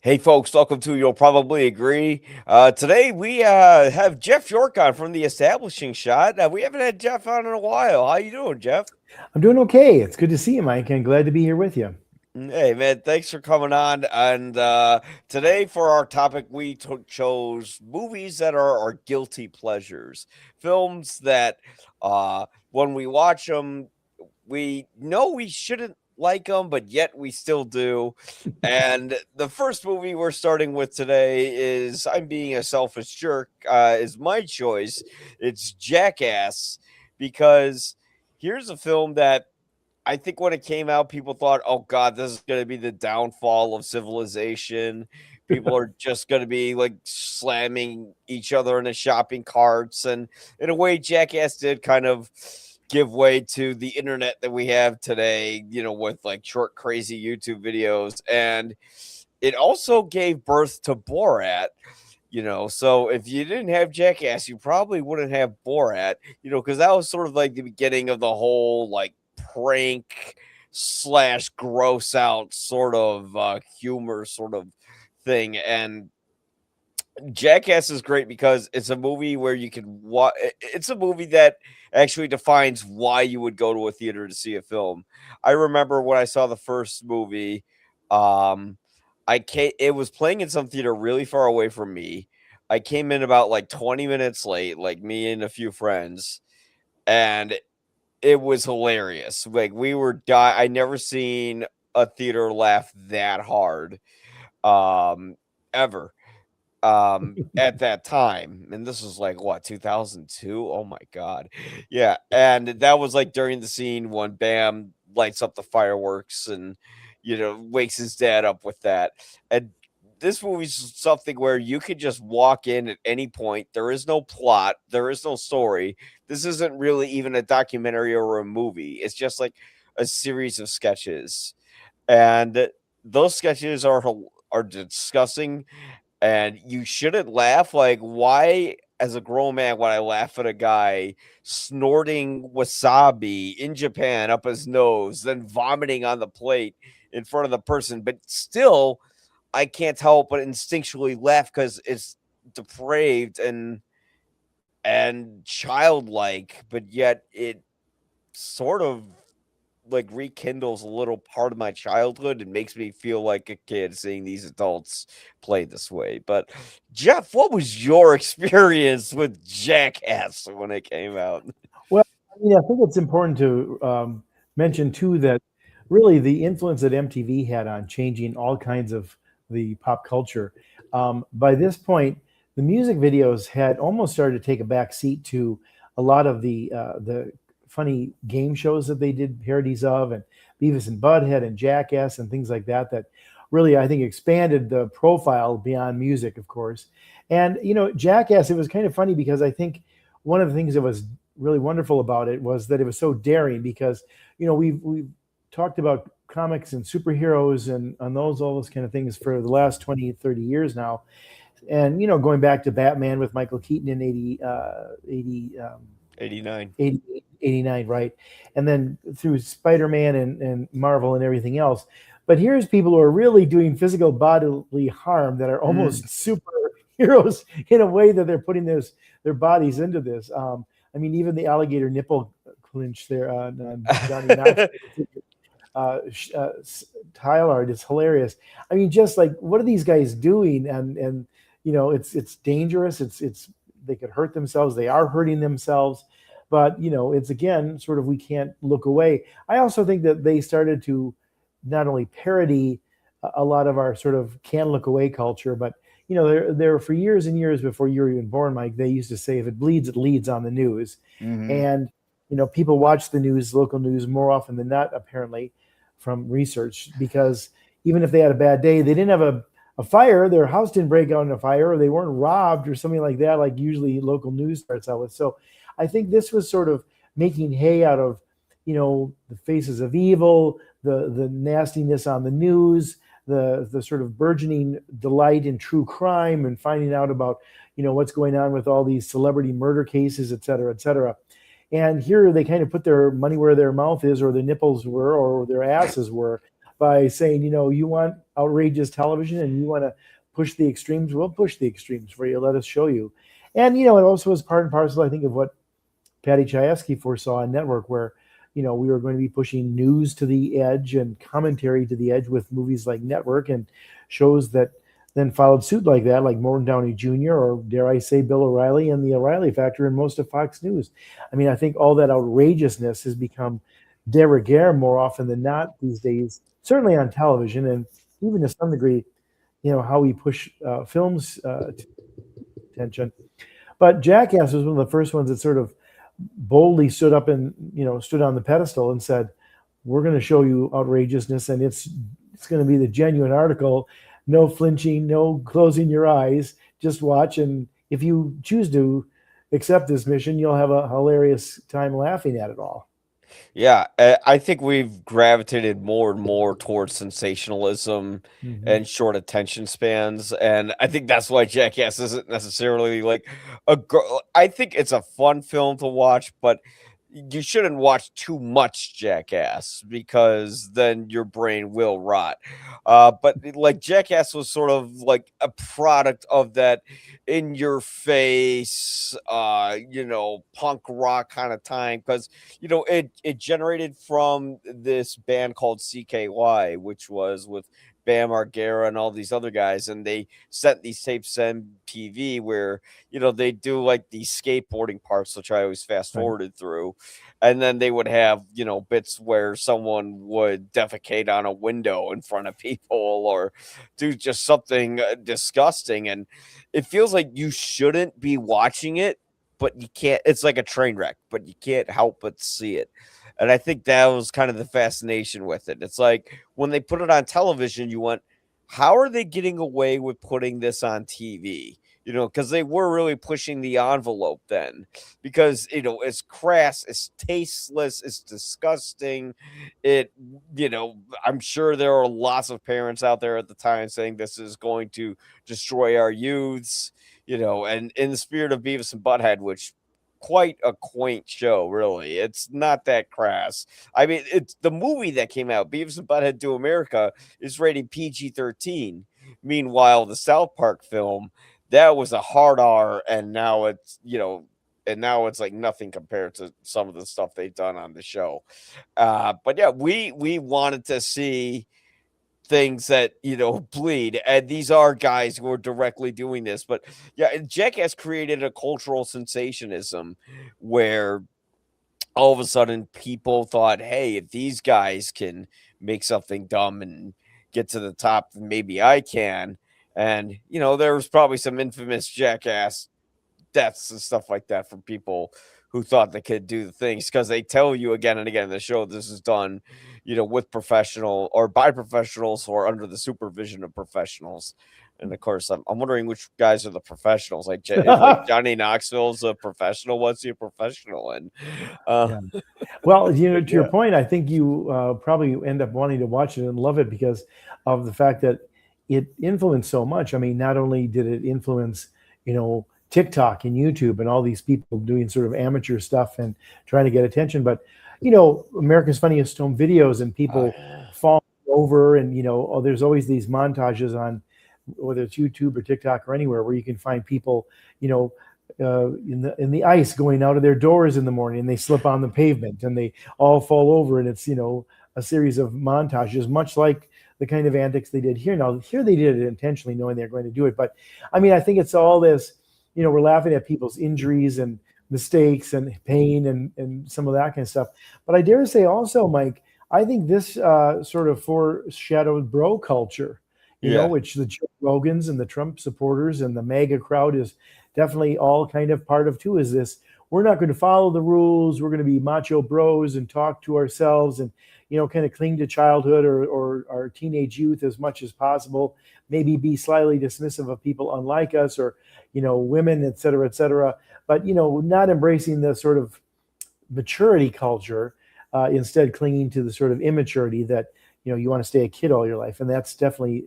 Hey, folks, welcome to You'll Probably Agree. Today we have Jeff York on from the Establishing Shot. We haven't had Jeff on in a while. How you doing, Jeff? I'm doing okay. It's good to see you, Mike, and glad to be here with you. Hey, man, thanks for coming on. And today for our topic, we chose movies that are our guilty pleasures, films that when we watch them, we know we shouldn't like them, but yet we still do. And the first movie we're starting with today is I'm being a selfish jerk, is my choice. It's Jackass, because here's a film that I think when it came out, people thought, oh God, this is going to be the downfall of civilization. People are just going to be like slamming each other in the shopping carts. And in a way, Jackass did kind of give way to the internet that we have today, with like short, crazy YouTube videos. And it also gave birth to Borat. So if you didn't have Jackass, you probably wouldn't have Borat, because that was sort of like the beginning of the whole like prank slash gross out sort of humor sort of thing. And Jackass is great because it's a movie where you can watch. It's a movie that actually defines why you would go to a theater to see a film. I remember when I saw the first movie, um, it was playing in some theater really far away from me. I came in about like 20 minutes late, like me and a few friends, and it was hilarious. Like we were I never seen a theater laugh that hard ever at that time. And this was like what, 2002? Oh my god. Yeah, and that was like during the scene when Bam lights up the fireworks and wakes his dad up with that. And this movie's something where you could just walk in at any point. There is no plot, there is no story. This isn't really even a documentary or a movie. It's just like a series of sketches. And those sketches are disgusting, and you shouldn't laugh. Like, why, as a grown man, would I laugh at a guy snorting wasabi in Japan up his nose, then vomiting on the plate in front of the person? But still, I can't help but instinctually laugh because it's depraved and childlike, but yet it sort of like rekindles a little part of my childhood and makes me feel like a kid seeing these adults play this way. But Jeff, what was your experience with Jackass when it came out? Well, I think it's important to mention too that really the influence that MTV had on changing all kinds of the pop culture. By this point, the music videos had almost started to take a back seat to a lot of the funny game shows that they did parodies of, and Beavis and Butthead and Jackass and things like that. That really, I think, expanded the profile beyond music, of course. And Jackass, it was kind of funny because I think one of the things that was really wonderful about it was that it was so daring because we've talked about comics and superheroes and on all those kind of things for the last 20, 30 years now. And going back to Batman with Michael Keaton in 80 89. 80 89, right? And then through Spider-Man and Marvel and everything else. But here's people who are really doing physical bodily harm that are almost superheroes in a way that they're putting their bodies into this. I mean, even the alligator nipple clinch there on Johnny Knoxville tile art is hilarious. I mean, just like what are these guys doing? And it's dangerous. It's they could hurt themselves. They are hurting themselves. But it's again sort of we can't look away. I also think that they started to not only parody a lot of our sort of can look away culture, but there for years and years before you were even born, Mike, they used to say if it bleeds, it leads on the news. Hmm. And people watch the news, local news, more often than not, apparently, from research, because even if they had a bad day, they didn't have a fire, their house didn't break out in a fire, or they weren't robbed or something like that, like usually local news starts out with. So I think this was sort of making hay out of, the faces of evil, the nastiness on the news, the sort of burgeoning delight in true crime and finding out about, what's going on with all these celebrity murder cases, et cetera, et cetera. And here they kind of put their money where their mouth is, or their nipples were, or their asses were, by saying, you want outrageous television and you want to push the extremes, we'll push the extremes for you. Let us show you. And, it also was part and parcel, I think, of what Patty Chayefsky foresaw on network, where we were going to be pushing news to the edge and commentary to the edge with movies like Network and shows that then followed suit like that, like Morton Downey Jr. or dare I say Bill O'Reilly and the O'Reilly Factor and most of Fox News. I mean, I think all that outrageousness has become de rigueur more often than not these days, certainly on television, and even to some degree, how we push films to attention. But Jackass was one of the first ones that sort of boldly stood up and stood on the pedestal and said, "We're going to show you outrageousness, and it's going to be the genuine article. No flinching, no closing your eyes. Just watch, and if you choose to accept this mission, you'll have a hilarious time laughing at it all." Yeah, I think we've gravitated more and more towards sensationalism Hmm. and short attention spans, and I think that's why Jackass isn't necessarily like I think it's a fun film to watch, but you shouldn't watch too much Jackass because then your brain will rot. But like Jackass was sort of like a product of that in your face, punk rock kind of time because it generated from this band called CKY, which was with Bam Margera and all these other guys, and they sent these tapes to MTV where they do like these skateboarding parts, which I always fast Right. forwarded through, and then they would have bits where someone would defecate on a window in front of people or do just something disgusting, and it feels like you shouldn't be watching it, but you can't. It's like a train wreck, but you can't help but see it. And I think that was kind of the fascination with it. It's like when they put it on television, you went, how are they getting away with putting this on TV? Because they were really pushing the envelope then. Because, it's crass, it's tasteless, it's disgusting. It, I'm sure there are lots of parents out there at the time saying this is going to destroy our youths, and in the spirit of Beavis and Butthead, which quite a quaint show, really. It's not that crass. I mean, it's the movie that came out, Beavis and Butthead Do America, is rated PG-13. Meanwhile, the South Park film, that was a hard R, and now it's like nothing compared to some of the stuff they've done on the show. But yeah, we wanted to see things that bleed, and these are guys who are directly doing this. But yeah, Jackass created a cultural sensationism where all of a sudden people thought, hey, if these guys can make something dumb and get to the top, then maybe I can. And there was probably some infamous Jackass deaths and stuff like that from people who thought they could do the things because they tell you again and again in the show this is done, with professional or by professionals or under the supervision of professionals. And of course, I'm wondering which guys are the professionals. Like, if like Johnny Knoxville's a professional, what's he a professional in? Uh, Yeah. Well, to your yeah, point, I think you probably end up wanting to watch it and love it because of the fact that it influenced so much. I mean, not only did it influence, TikTok and YouTube and all these people doing sort of amateur stuff and trying to get attention, but America's Funniest Home Videos and oh, people yeah. falling over, and there's always these montages on whether it's YouTube or TikTok or anywhere where you can find people, in the ice going out of their doors in the morning, and they slip on the pavement and they all fall over, and it's a series of montages, much like the kind of antics they did here. Now here they did it intentionally, knowing they're going to do it, but I mean, I think it's all this. We're laughing at people's injuries and mistakes and pain and some of that kind of stuff. But I dare say also, Mike, I think this sort of foreshadowed bro culture, Yeah. which the Joe Rogans and the Trump supporters and the MAGA crowd is definitely all kind of part of too. Is this, we're not going to follow the rules. We're going to be macho bros and talk to ourselves and, kind of cling to childhood or our teenage youth as much as possible. Maybe be slightly dismissive of people unlike us or, women, et cetera, et cetera. But, not embracing the sort of maturity culture, instead clinging to the sort of immaturity that, you want to stay a kid all your life. And that's definitely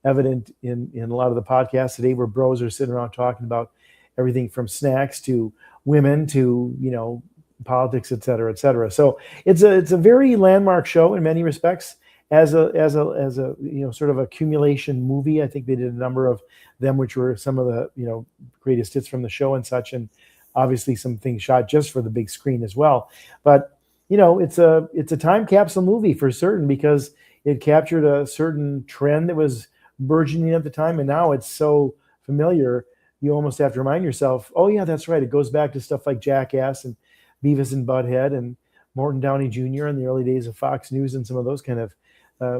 evident in a lot of the podcasts today where bros are sitting around talking about everything from snacks to women to, politics, et cetera, et cetera. So it's a very landmark show in many respects. as a sort of accumulation movie. I think they did a number of them, which were some of the greatest hits from the show and such, and obviously some things shot just for the big screen as well. But it's a time capsule movie for certain because it captured a certain trend that was burgeoning at the time, and now it's so familiar you almost have to remind yourself, oh yeah, that's right. It goes back to stuff like Jackass and Beavis and Butthead and Morton Downey Jr. in the early days of Fox News and some of those kind of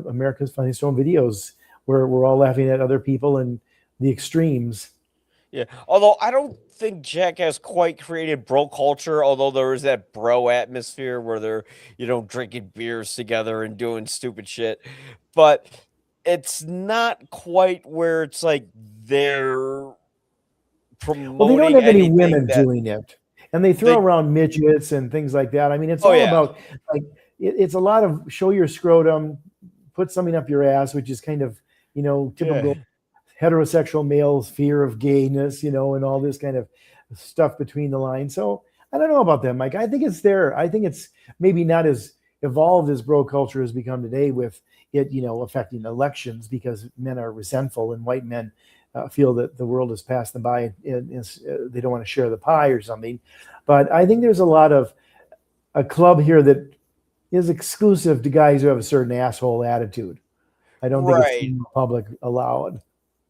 America's Funniest Home Videos where we're all laughing at other people and the extremes. Yeah. Although I don't think Jackass quite created bro culture, although there is that bro atmosphere where they're, drinking beers together and doing stupid shit. But it's not quite where it's like they're Well, they don't promoting have any anything women that doing it, and they throw they around midgets and things like that. I mean, it's oh all yeah. about like it's a lot of show your scrotum, put something up your ass, which is kind of Yeah. typical heterosexual males' fear of gayness, and all this kind of stuff between the lines. So I don't know about that, Mike. I think it's there. I think it's maybe not as evolved as bro culture has become today with it, affecting elections because men are resentful and white men feel that the world has passed them by and they don't want to share the pie or something. But I think there's a lot of a club here that is exclusive to guys who have a certain asshole attitude. I don't think it's Right. in the public allowed.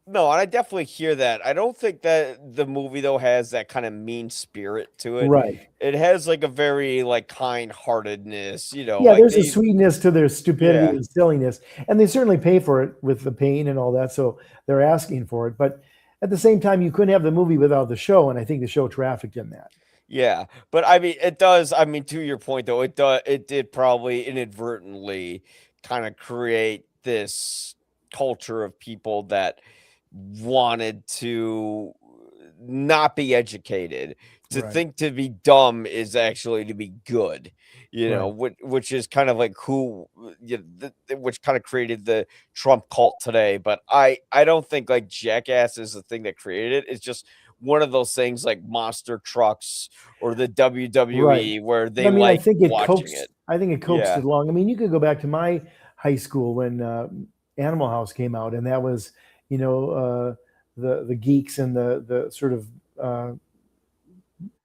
No, and I definitely hear that. I don't think that the movie though has that kind of mean spirit to it. Right. It has like a very like kind-heartedness, Yeah, like there's a they sweetness to their stupidity yeah. and silliness, and they certainly pay for it with the pain and all that. So they're asking for it, but at the same time, you couldn't have the movie without the show, and I think the show trafficked in that. Yeah, but I mean, it does. I mean, to your point, though, it did probably inadvertently kind of create this culture of people that wanted to not be educated. To Right. think to be dumb is actually to be good, Right. which is kind of like which kind of created the Trump cult today. But I don't think like Jackass is the thing that created it. It's just one of those things like monster trucks or the Right. WWE where But they I mean, I like think it watching coaxed. it. I think it coaxed Yeah. it along. I mean, you could go back to my high school when Animal House came out, and that was, you know, the geeks and the uh,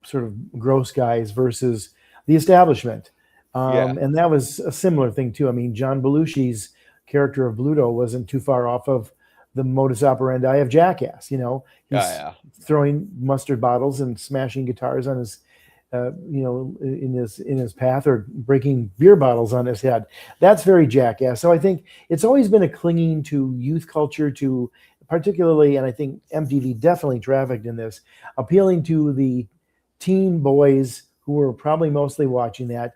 sort of gross guys versus the establishment. Yeah. And that was a similar thing too. I mean, John Belushi's character of Bluto wasn't too far off of the modus operandi of Jackass. Yeah. He's Yeah. throwing mustard bottles and smashing guitars on his, in his path, or breaking beer bottles on his head. That's very Jackass. So I think it's always been a clinging to youth culture, to particularly, and I think MTV definitely trafficked in this, appealing to the teen boys who were probably mostly watching that.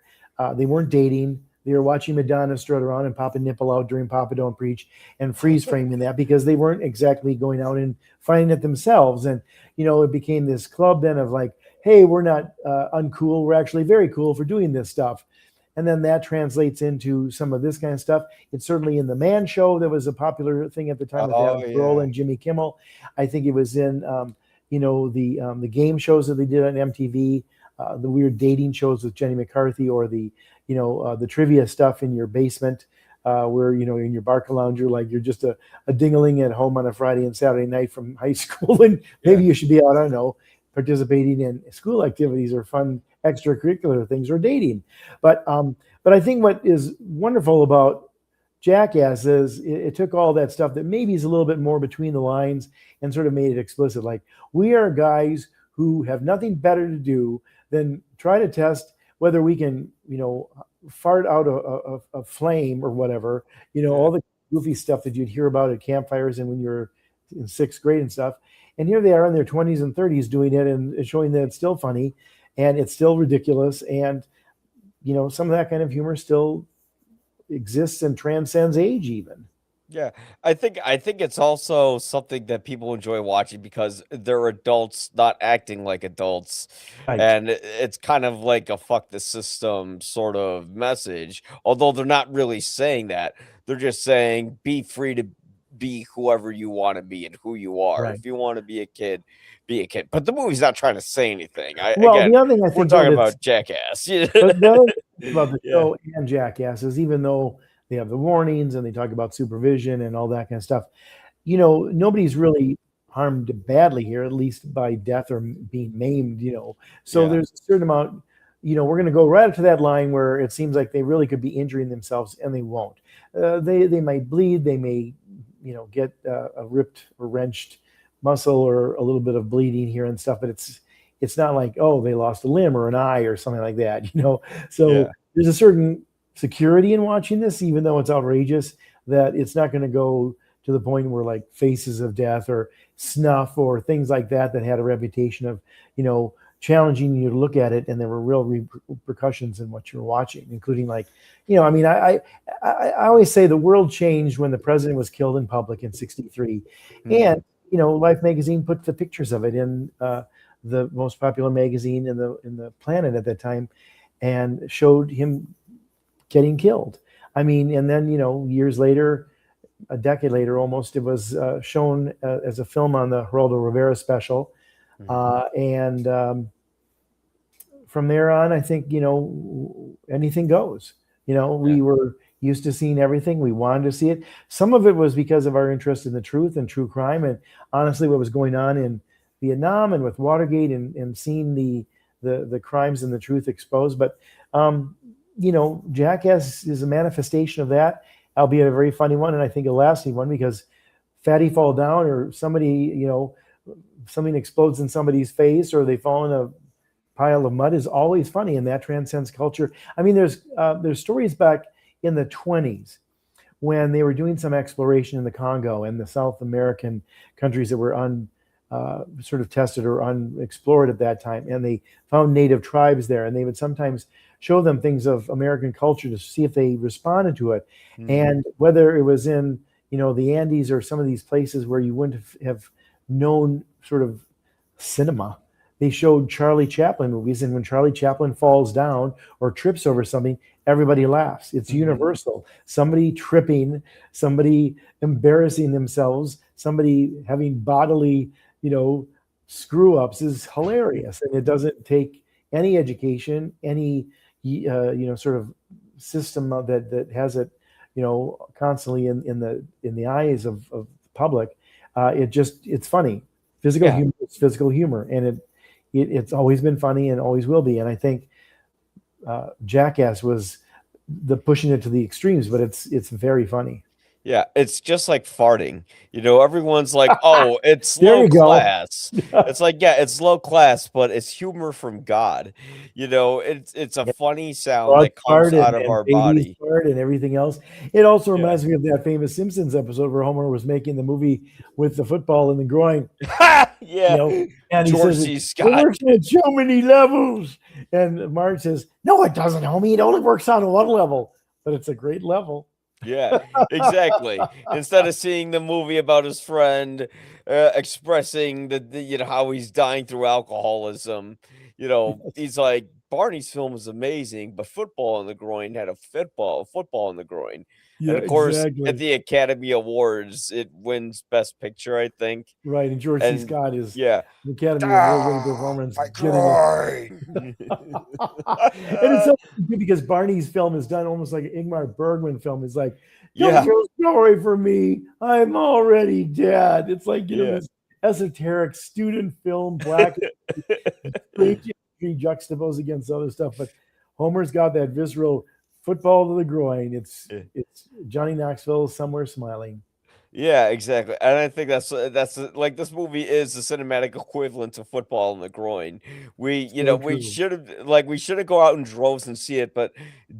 They weren't dating. They were watching Madonna strut around and pop a nipple out during Papa Don't Preach and freeze framing that because they weren't exactly going out and finding it themselves. And, it became this club then of like, hey, we're not uncool. We're actually very cool for doing this stuff. And then that translates into some of this kind of stuff. It's certainly in the Man Show that was a popular thing at the time with Oh Adam Carolla yeah. and Jimmy Kimmel. I think it was in the game shows that they did on MTV, the weird dating shows with Jenny McCarthy, or the trivia stuff in your basement, where in your Barca lounger, like you're just a dingling at home on a Friday and Saturday night from high school, and Yeah. maybe you should be out, I don't know, participating in school activities or fun extracurricular things or dating. But I think what is wonderful about Jackass is it took all that stuff that maybe is a little bit more between the lines and sort of made it explicit. Like, we are guys who have nothing better to do than try to test whether we can, fart out a flame or whatever, Yeah. all the goofy stuff that you'd hear about at campfires and when you're in sixth grade and stuff. And here they are in their 20s and 30s doing it and showing that it's still funny and it's still ridiculous. And, some of that kind of humor still exists and transcends age even. Yeah, I think it's also something that people enjoy watching because they're adults not acting like adults, Right. and it's kind of like a "fuck the system" sort of message, although they're not really saying that. They're just saying, "Be free to be whoever you wanna be and who you are. Right. If you wanna be a kid, be a kid." But the movie's not trying to say anything. I Well, again, the other thing I we're think, though, talking that's about Jackass. but the other thing about the Yeah. show and Jackass is, even though they have the warnings and they talk about supervision and all that kind of stuff. You know, nobody's really harmed badly here, at least by death or being maimed, you know. So Yeah. there's a certain amount, you know, we're going to go right up to that line where it seems like they really could be injuring themselves and they won't. They might bleed, they may, you know, get a ripped or wrenched muscle or a little bit of bleeding here and stuff, but it's not like, oh, they lost a limb or an eye or something like that, you know. So Yeah. there's a certain security in watching this, even though it's outrageous, that it's not going to go to the point where like Faces of Death or Snuff or things like that that had a reputation of, you know, challenging you to look at it, and there were real repercussions in what you're watching, including like, you know, I mean, I always say the world changed when the president was killed in public in '63, Mm. and you know, Life magazine put the pictures of it in the most popular magazine in the planet at that time, and showed him getting killed. I mean, and then you know, years later, a decade later almost, it was shown as a film on the Geraldo Rivera special. Mhm. And from there on, I think, you know, anything goes. You know, Yeah. we were used to seeing everything. We wanted to see it. Some of it was because of our interest in the truth and true crime. And honestly, what was going on in Vietnam and with Watergate and seeing the crimes and the truth exposed. But, you know, Jackass is a manifestation of that, albeit a very funny one. And I think a lasting one because fatty fall down or somebody, you know, something explodes in somebody's face or they fall in a pile of mud is always funny, and that transcends culture. I mean, there's stories back in the 20s when they were doing some exploration in the Congo and the South American countries that were sort of tested or unexplored at that time, and they found native tribes there, and they would sometimes show them things of American culture to see if they responded to it, Mm. and whether it was in, you know, the Andes or some of these places where you wouldn't have known sort of cinema. They showed Charlie Chaplin movies, and when Charlie Chaplin falls down or trips over something, everybody laughs. It's Mhm. universal. Somebody tripping, somebody embarrassing themselves, somebody having bodily, you know, screw ups is hilarious, and it doesn't take any education, any you know, sort of system that has it, you know, constantly in the eyes of the public. It's funny. Physical Yeah. humor is physical humor, and it's always been funny and always will be. And I think Jackass was the pushing it to the extremes, but it's very funny. Yeah, it's just like farting. You know, everyone's like, "Oh, it's There low you go. class." It's like, yeah, it's low class, but it's humor from God. You know, it's a Yeah, funny sound dog that comes fart out of and our babies body. fart and everything else. It also Yeah. reminds me of that famous Simpsons episode where Homer was making the movie with the football in the groin, you Yeah. know, and he George says it C. Scott. works on so many levels. And Marge says, "No, it doesn't, homie. It only works on one level, but it's a great level." Yeah, exactly. Instead of seeing the movie about his friend, expressing the you know, how he's dying through alcoholism, you know, he's like, "Barney's film is amazing, but football in the groin had a football in the groin." And, Yeah, of course, at exactly. the Academy Awards, it wins Best Picture, I think, Right. And George C. and Scott is yeah. the Academy Award winning "Ah, performance my getting it. groin." And it's so good because Barney's film is done almost like an Ingmar Bergman film. It's like, don't Yeah, feel sorry for me. I'm already dead. It's like, you know, yeah. this esoteric student film, black strange imagery juxtaposed against other stuff. But Homer's got that visceral football to the groin. It's Johnny Knoxville somewhere smiling. Yeah, exactly, and I think like, this movie is the cinematic equivalent to football in the groin. You know, So true. we should've go out in droves and see it, but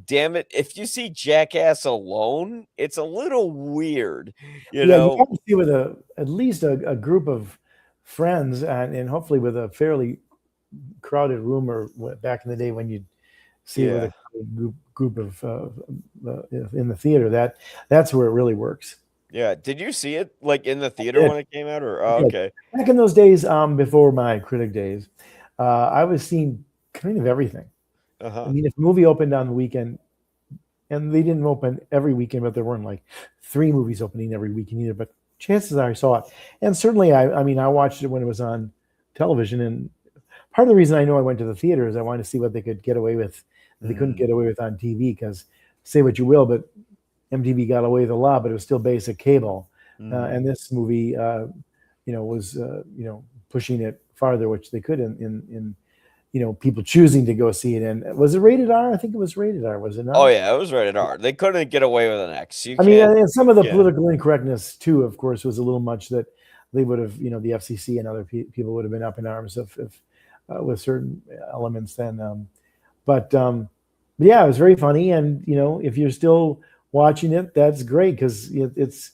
damn it, if you see Jackass alone, it's a little weird, you Yeah, you know? got to see with a at least a group of friends and hopefully with a fairly crowded room or back in the day when you'd see it with Yeah, a group of in the theater. That's where it really works. yeah. Did you see it, like, in the I theater did. when it came out, or I oh, did. okay. Back in those days, before my critic days, I was seeing kind of everything. I Uh-huh. mean, if a movie opened on the weekend, and they didn't open every weekend, but there weren't like three movies opening every weekend either. But chances are I saw it, and certainly I mean I watched it when it was on television. And part of the reason I know I went to the theater is I wanted to see what they could get away with that they couldn't Mm, get away with on TV. Because say what you will, but MTV got away with a lot, but it was still basic cable. Mhm. And this movie, was pushing it farther, which they could in people choosing to go see it. And was it rated R? I think it was rated R. Was it Oh, not? yeah, it was rated R. They couldn't get away with an X. You I mean, can't. and some of the Yeah. political incorrectness too, of course, was a little much that they would have, the FCC and other people would have been up in arms if with certain elements then. But yeah, it was very funny, and if you're still watching it, that's great because it's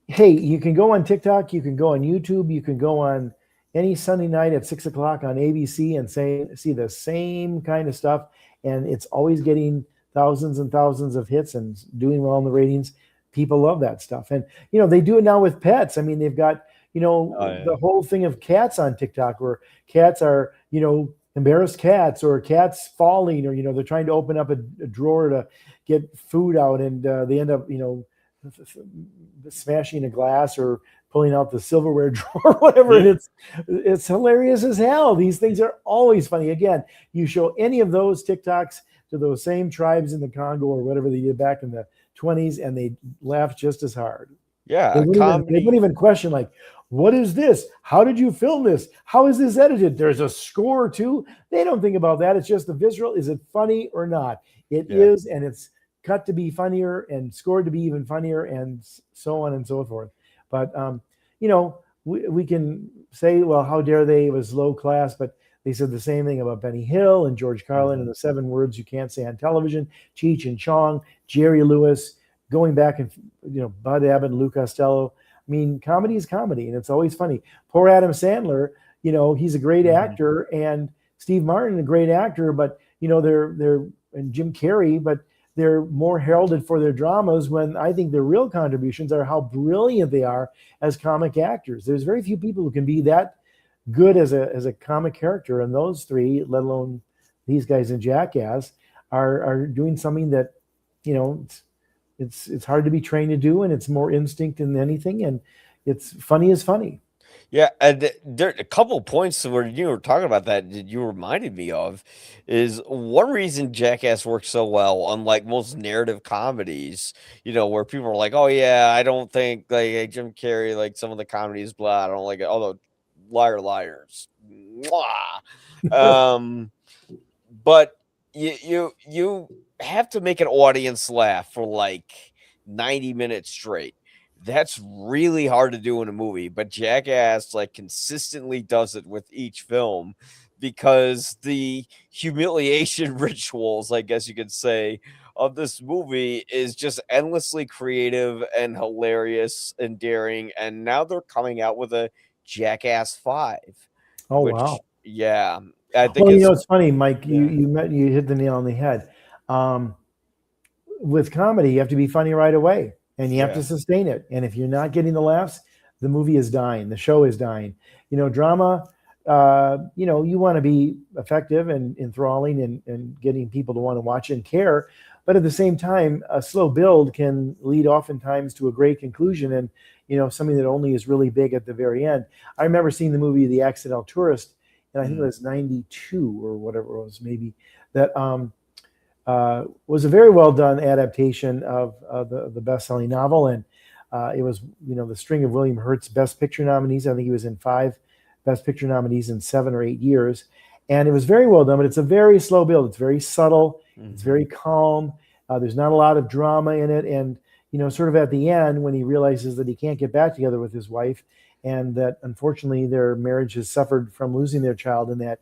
hey, you can go on TikTok, you can go on YouTube, you can go on any Sunday night at 6 o'clock on ABC and see the same kind of stuff, and it's always getting thousands and thousands of hits and doing well in the ratings. People love that stuff, and they do it now with pets. I mean, they've got Oh, yeah. the whole thing of cats on TikTok, where cats are embarrassed cats or cats falling, or they're trying to open up a drawer to get food out, and they end up smashing a glass or pulling out the silverware drawer, whatever. And it's hilarious as hell. These things are always funny. Again, you show any of those TikToks to those same tribes in the Congo or whatever they did back in the 20s, and they laugh just as hard. They Yeah, wouldn't comedy. even question, like, what is this? How did you film this? How is this edited? There's a score too. They don't think about that. It's just the visual. Is it funny or not? It Yeah. is, and it's cut to be funnier and scored to be even funnier, and so on and so forth. But we can say, well, how dare they? It was low class, but they said the same thing about Benny Hill and George Carlin and Mhm. the 7 words you can't say on television. Cheech and Chong, Jerry Lewis, going back and Bud Abbott and Lou Costello. I mean, comedy is comedy, and it's always funny. Poor Adam Sandler, he's a great Mhm. actor, and Steve Martin, a great actor, but they're and Jim Carrey, but they're more heralded for their dramas when I think their real contributions are how brilliant they are as comic actors. There's very few people who can be that good as a comic character, and those three, let alone these guys in Jackass, are doing something that you know it's hard to be trained to do, and it's more instinct than anything, and it's funny as funny. Yeah, and there a couple points where you were talking about that you reminded me of is one reason Jackass works so well, unlike most narrative comedies, where people are like, "Oh yeah, I don't think like Jim Carrey, like some of the comedies, blah, I don't like it." Although, liars, mwah. But you have to make an audience laugh for like 90 minutes straight. That's really hard to do in a movie, but Jackass like consistently does it with each film because the humiliation rituals, I guess you could say, of this movie is just endlessly creative and hilarious and daring. And now they're coming out with a Jackass 5, Oh which wow. yeah, I think Well, it's it's funny, Mike. You yeah. you met you hit the nail on the head. Um, with comedy, you have to be funny right away, and you have Yeah. to sustain it. And if you're not getting the laughs, the movie is dying. The show is dying. Drama. You want to be effective and enthralling and getting people to want to watch and care. But at the same time, a slow build can lead oftentimes to a great conclusion, and something that only is really big at the very end. I remember seeing the movie The Accidental Tourist, and I think it Mhm. was '92 or whatever it was, maybe that. Was a very well done adaptation of the best selling novel, and it was the string of William Hurt's Best Picture nominees. I think he was in 5 Best Picture nominees in 7 or 8 years, and it was very well done. But it's a very slow build. It's very subtle. It's Mhm. very calm. There's not a lot of drama in it, and sort of at the end when he realizes that he can't get back together with his wife, and that unfortunately their marriage has suffered from losing their child in that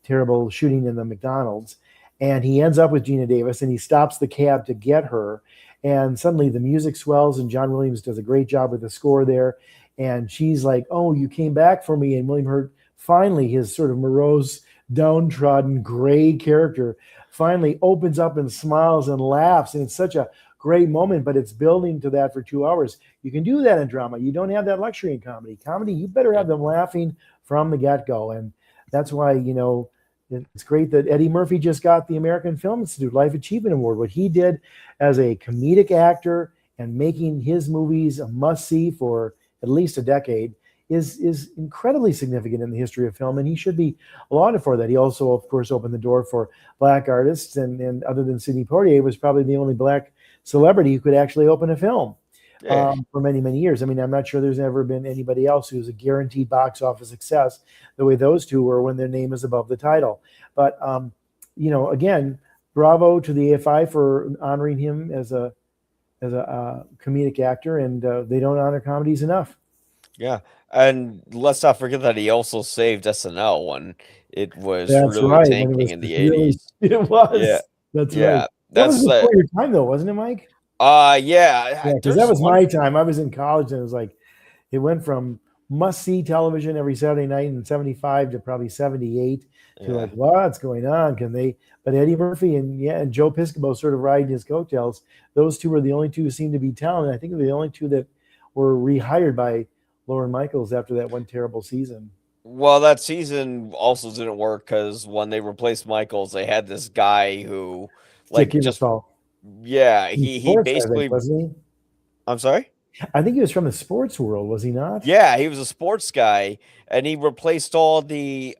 terrible shooting in the McDonald's, and he ends up with Gina Davis, and he stops the cab to get her, and suddenly the music swells, and John Williams does a great job with the score there, and she's like, "Oh, you came back for me," and William Hurt, finally, his sort of morose, downtrodden, gray character, finally opens up and smiles and laughs, and it's such a great moment, but it's building to that for 2 hours. You can do that in drama. You don't have that luxury in comedy. Comedy, you better Yeah. have them laughing from the get-go, and that's why it's great that Eddie Murphy just got the American Film Institute Life Achievement Award. What he did as a comedic actor and making his movies a must-see for at least a decade is incredibly significant in the history of film, and he should be lauded for that. He also, of course, opened the door for black artists, and other than Sidney Poitier, was probably the only black celebrity who could actually open a film Yeah. for many, many years. I mean, I'm not sure there's ever been anybody else who's a guaranteed box office success the way those two were when their name is above the title. But again, bravo to the AFI for honoring him as a comedic actor, and they don't honor comedies enough. Yeah. And let's not forget that he also saved SNL when it was That's really right. When it tanking was in the just really, 80s. it Yeah. was. That's right. Yeah. That was That's before your time, though, wasn't it, Mike? yeah, Yeah, because that there's was one. my time. I was in college, and it was like it went from must see television every Saturday night in '75 to probably '78 to Yeah. like what's going on? Can they? But Eddie Murphy and Joe Piscopo sort of riding his coattails. Those two were the only two who seemed to be talented. I think they're the only two that were rehired by Lauren Michaels after that one terrible season. Well, that season also didn't work because when they replaced Michaels, they had this guy who, Dick like, just Ebersol, yeah, in he sports, I think, basically. wasn't I'm sorry. he? I think he was from the sports world, was he not? Yeah, he was a sports guy, and he replaced all the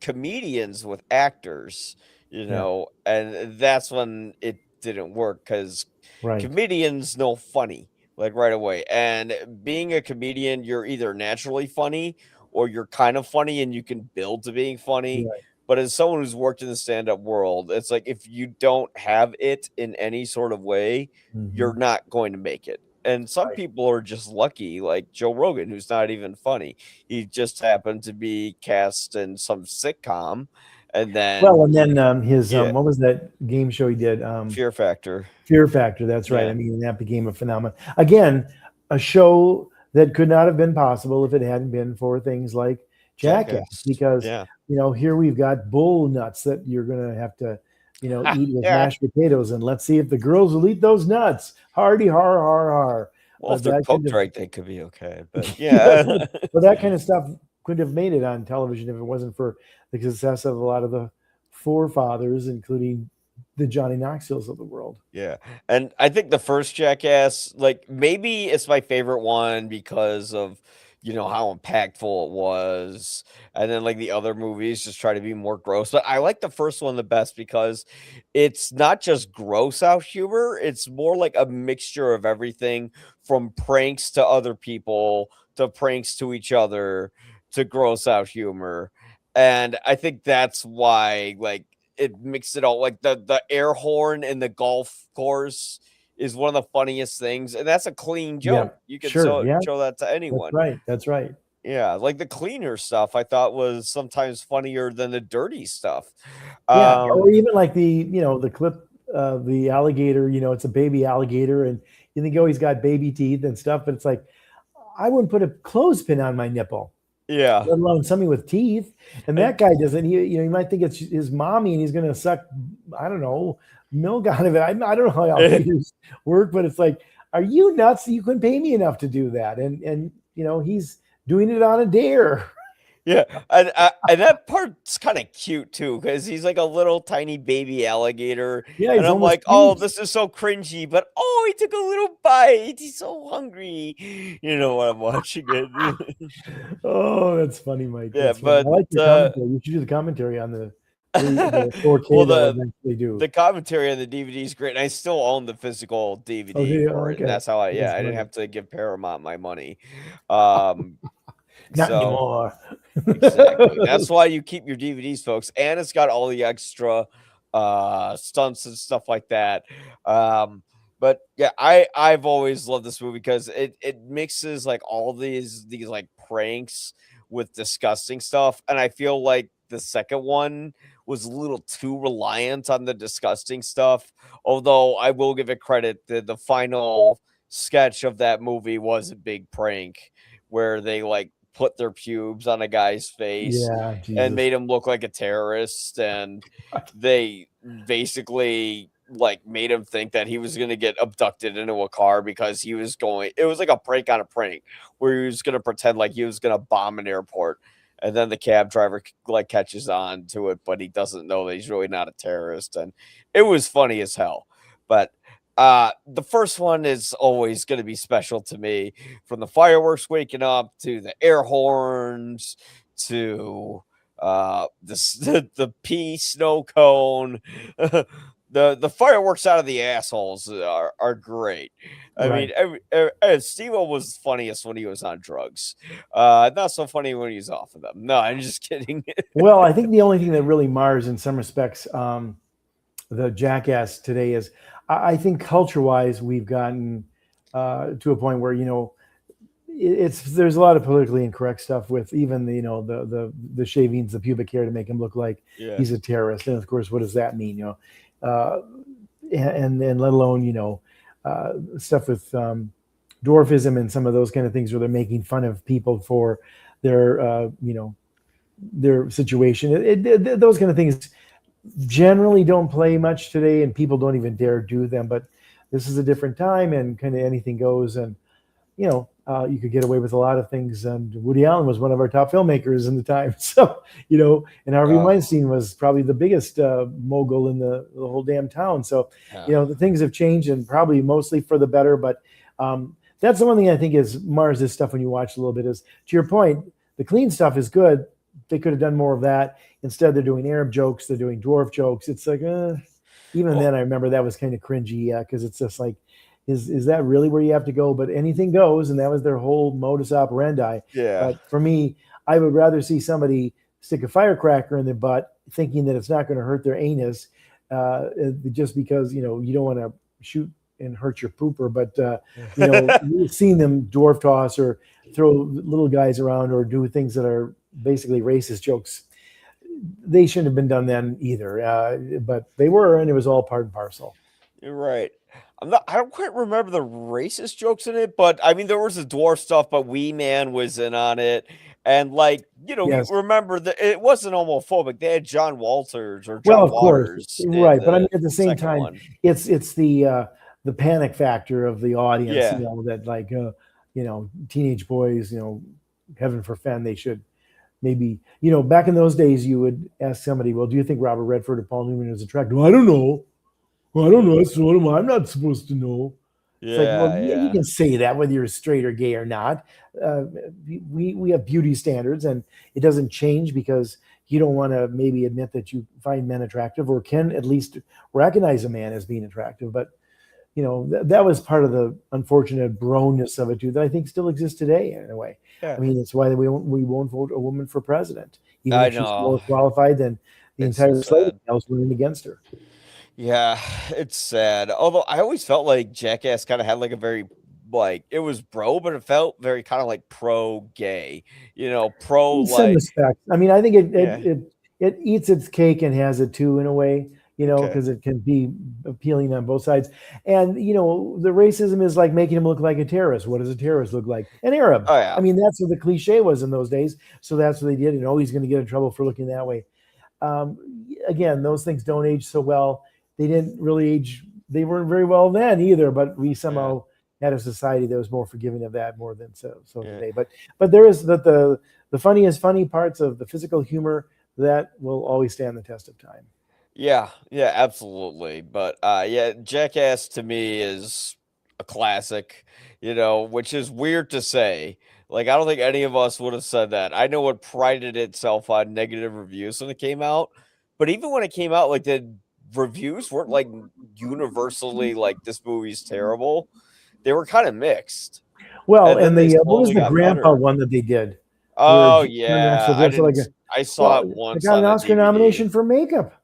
comedians with actors. Yeah, And that's when it didn't work because right. comedians know funny like right away. And being a comedian, you're either naturally funny or you're kind of funny and you can build to being funny. Right. But as someone who's worked in the stand-up world, it's like if you don't have it in any sort of way, Hmm. you're not going to make it. And some Right. people are just lucky, like Joe Rogan, who's not even funny. He just happened to be cast in some sitcom, and Well, then and then his yeah, what was that game show he did? Fear Factor. Fear Factor. That's right. I Yeah, mean, that became a phenomenon. Again, a show that could not have been possible if it hadn't been for things like Jackass, Jackass. because Yeah. here we've got bull nuts that you're going to have to eat with Yeah. mashed potatoes, and let's see if the girls will eat those nuts. Hardy har har har. Well, if But they're that could cooked have, right, they could be okay. But yeah, yeah. but that kind of stuff could have made it on television if it wasn't for the success of a lot of the forefathers, including the Johnny Knoxvilles of the world. Yeah, and I think the first Jackass, like, maybe it's my favorite one because of, how impactful it was, and then, like, the other movies just try to be more gross, but I like the first one the best because it's not just gross out humor, it's more like a mixture of everything from pranks to other people, to pranks to each other, to gross out humor, and I think that's why, like, it mixed it all like the air horn in the golf course is one of the funniest things, and that's a clean Yeah, joke. You could sure. Yeah, show that to that's anyone. right. That's right. Yeah, like the cleaner stuff I thought was sometimes funnier than the dirty stuff. Yeah, or Um, even like the clip of the alligator. It's a baby alligator, and you think, oh, he's got baby teeth and stuff, but it's like I wouldn't put a clothespin on my nipple, yeah. let alone something with teeth. And And that guy doesn't. You might think it's his mommy, and he's going to suck, I don't know, milk out of it. I don't know how alligators work, but it's like, are you nuts? You couldn't pay me enough to do that, and he's doing it on a dare. yeah, and that part's kinda cute too, because he's like a little tiny baby alligator, Yeah, and he's I'm almost like, "Oh, cute. this is so cringy," but, "Oh, he took a little bite, he's so hungry," when I'm watching it. Oh, that's funny, Mike. Yeah, That's funny. I but, like your commentary. You should do the commentary on the 4K well, they'll eventually the do. commentary on the DVD is great, and I still own the physical Oh, do DVD you? Oh, for it, and okay. that's how That's I didn't funny. have to give Paramount my money. Um, Not so anymore. exactly. That's why you keep your DVDs, folks, and it's got all the extra, stunts and stuff like that. Um, but yeah, I've always loved this movie because it mixes, like, all these, like, pranks with disgusting stuff, and I feel like the second one was a little too reliant on the disgusting stuff, although I will give it credit, the final sketch of that movie was a big prank where they, like, put their pubes on a guy's face Yeah, and Jesus. made him look like a terrorist, and they basically, like, made him think that he was gonna get abducted into a car because it was like a prank on a prank, where he was gonna pretend like he was gonna bomb an airport, and then the cab driver, like, catches on to it, but he doesn't know that he's really not a terrorist, and it was funny as hell, but, the first one is always gonna be special to me, from the fireworks waking up to the air horns to the pea snow cone. the fireworks out of the assholes are great. I mean, Right. Steve-O was funniest when he was on drugs. Not so funny when he's off of them. No, I'm just kidding. Well, I think the only thing that really mars in some respects the jackass today is I think culture wise we've gotten to a point where it's there's a lot of politically incorrect stuff with even the shavings, the pubic hair to make him look like Yeah. he's a terrorist, and of course, what does that mean? Uh, and let alone stuff with dwarfism and some of those kind of things where they're making fun of people for their their situation. Those kind of things generally don't play much today, and people don't even dare do them. But this is a different time, and kind of anything goes. And you could get away with a lot of things. And Woody Allen was one of our top filmmakers in the time. So, and Harvey Uh, Weinstein was probably the biggest mogul in the whole damn town. So, yeah. the things have changed and probably mostly for the better. But that's the one thing I think is mars this stuff when you watch a little bit is, to your point, the clean stuff is good. They could have done more of that. Instead, they're doing Arab jokes. They're doing dwarf jokes. It's like, even Well, then, I remember that was kind of cringy because it's just like, is that really where you have to go? But anything goes, and that was their whole modus operandi. yeah. But for me, I would rather see somebody stick a firecracker in their butt, thinking that it's not going to hurt their anus, just because you don't want to shoot and hurt your pooper. But seeing them dwarf toss or throw little guys around or do things that are basically racist jokes, they shouldn't have been done then either. But they were, and it was all part and parcel. You're right. I don't quite remember the racist jokes in it, but I mean there was the dwarf stuff, but Wee Man was in on it. And you Yes. remember that it wasn't homophobic. They had John Walters or Well, John of course, Waters in right. But I mean, the at the same second time, one. it's the panic factor of the audience. Yeah. That like teenage boys. Heaven forfend they should maybe back in those days you would ask somebody, well, do you think Robert Redford or Paul Newman is attractive? Well, I don't know. Well, I don't know. That's what I'm not supposed to know. It's like, well, Yeah, yeah, you yeah. can say that whether you're straight or gay or not. Uh, we have beauty standards, and it doesn't change because you don't want to maybe admit that you find men attractive or can at least recognize a man as being attractive. But that was part of the unfortunate brownness of it too that I think still exists today in a way. Yeah. I mean, it's why we won't vote a woman for president, even I if she's more know. qualified than the It's so entire slate of sad. males running against her. Yeah, it's sad. Although I always felt like Jackass kind of had like a very it was bro, but it felt very kind of like pro gay. Pro In some like respects, I mean, I think it it yeah. it, it eats its cake and has it too in a way, Okay. because it can be appealing on both sides. And the racism is like making him look like a terrorist. What does a terrorist look like? An Arab. Oh I yeah. mean, that's what the cliche was in those days. So that's what they did. And he's going to get in trouble for looking that way. Again, those things don't age so well. They didn't really age. They weren't very well then either. But we Yeah. somehow had a society that was more forgiving of that more than so Yeah. today. But there is the funniest funny parts of the physical humor that will always stand the test of time. Yeah, yeah, absolutely. But yeah, Jackass to me is a classic, which is weird to say. Like I don't think any of us would have said that. I know it prided itself on negative reviews when it came out, but even when it came out, like the reviews weren't like universally like this movie's terrible. They were kind of mixed. Well, And then and they the what was slowly the got grandpa better. one that they did, where Oh John yeah, Knoxville dressed like a I saw well, it I once got an on the Oscar DVD. nomination for makeup.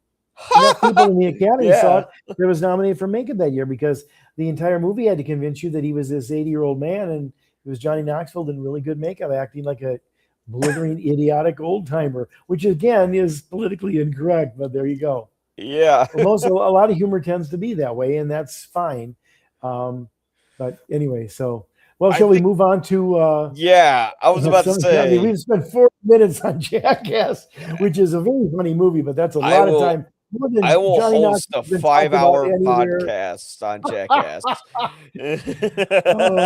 Enough people in the Academy saw Yeah. it. There was nominated for makeup that year because the entire movie had to convince you that he was this 80-year-old man, and it was Johnny Knoxville in really good makeup, acting like a blithering, idiotic old timer, which again is politically incorrect. But there you go. Yeah. A lot of humor tends to be that way, and that's fine. Um, but anyway, so well, I shall we think move on to yeah, I was about to I mean, say we've spent 4 minutes on Jackass, which is a very funny movie, but that's a I lot of will time. More I than will Johnny host Knoxville a has been talked about 5-hour anywhere. podcast on Jackass. Oh,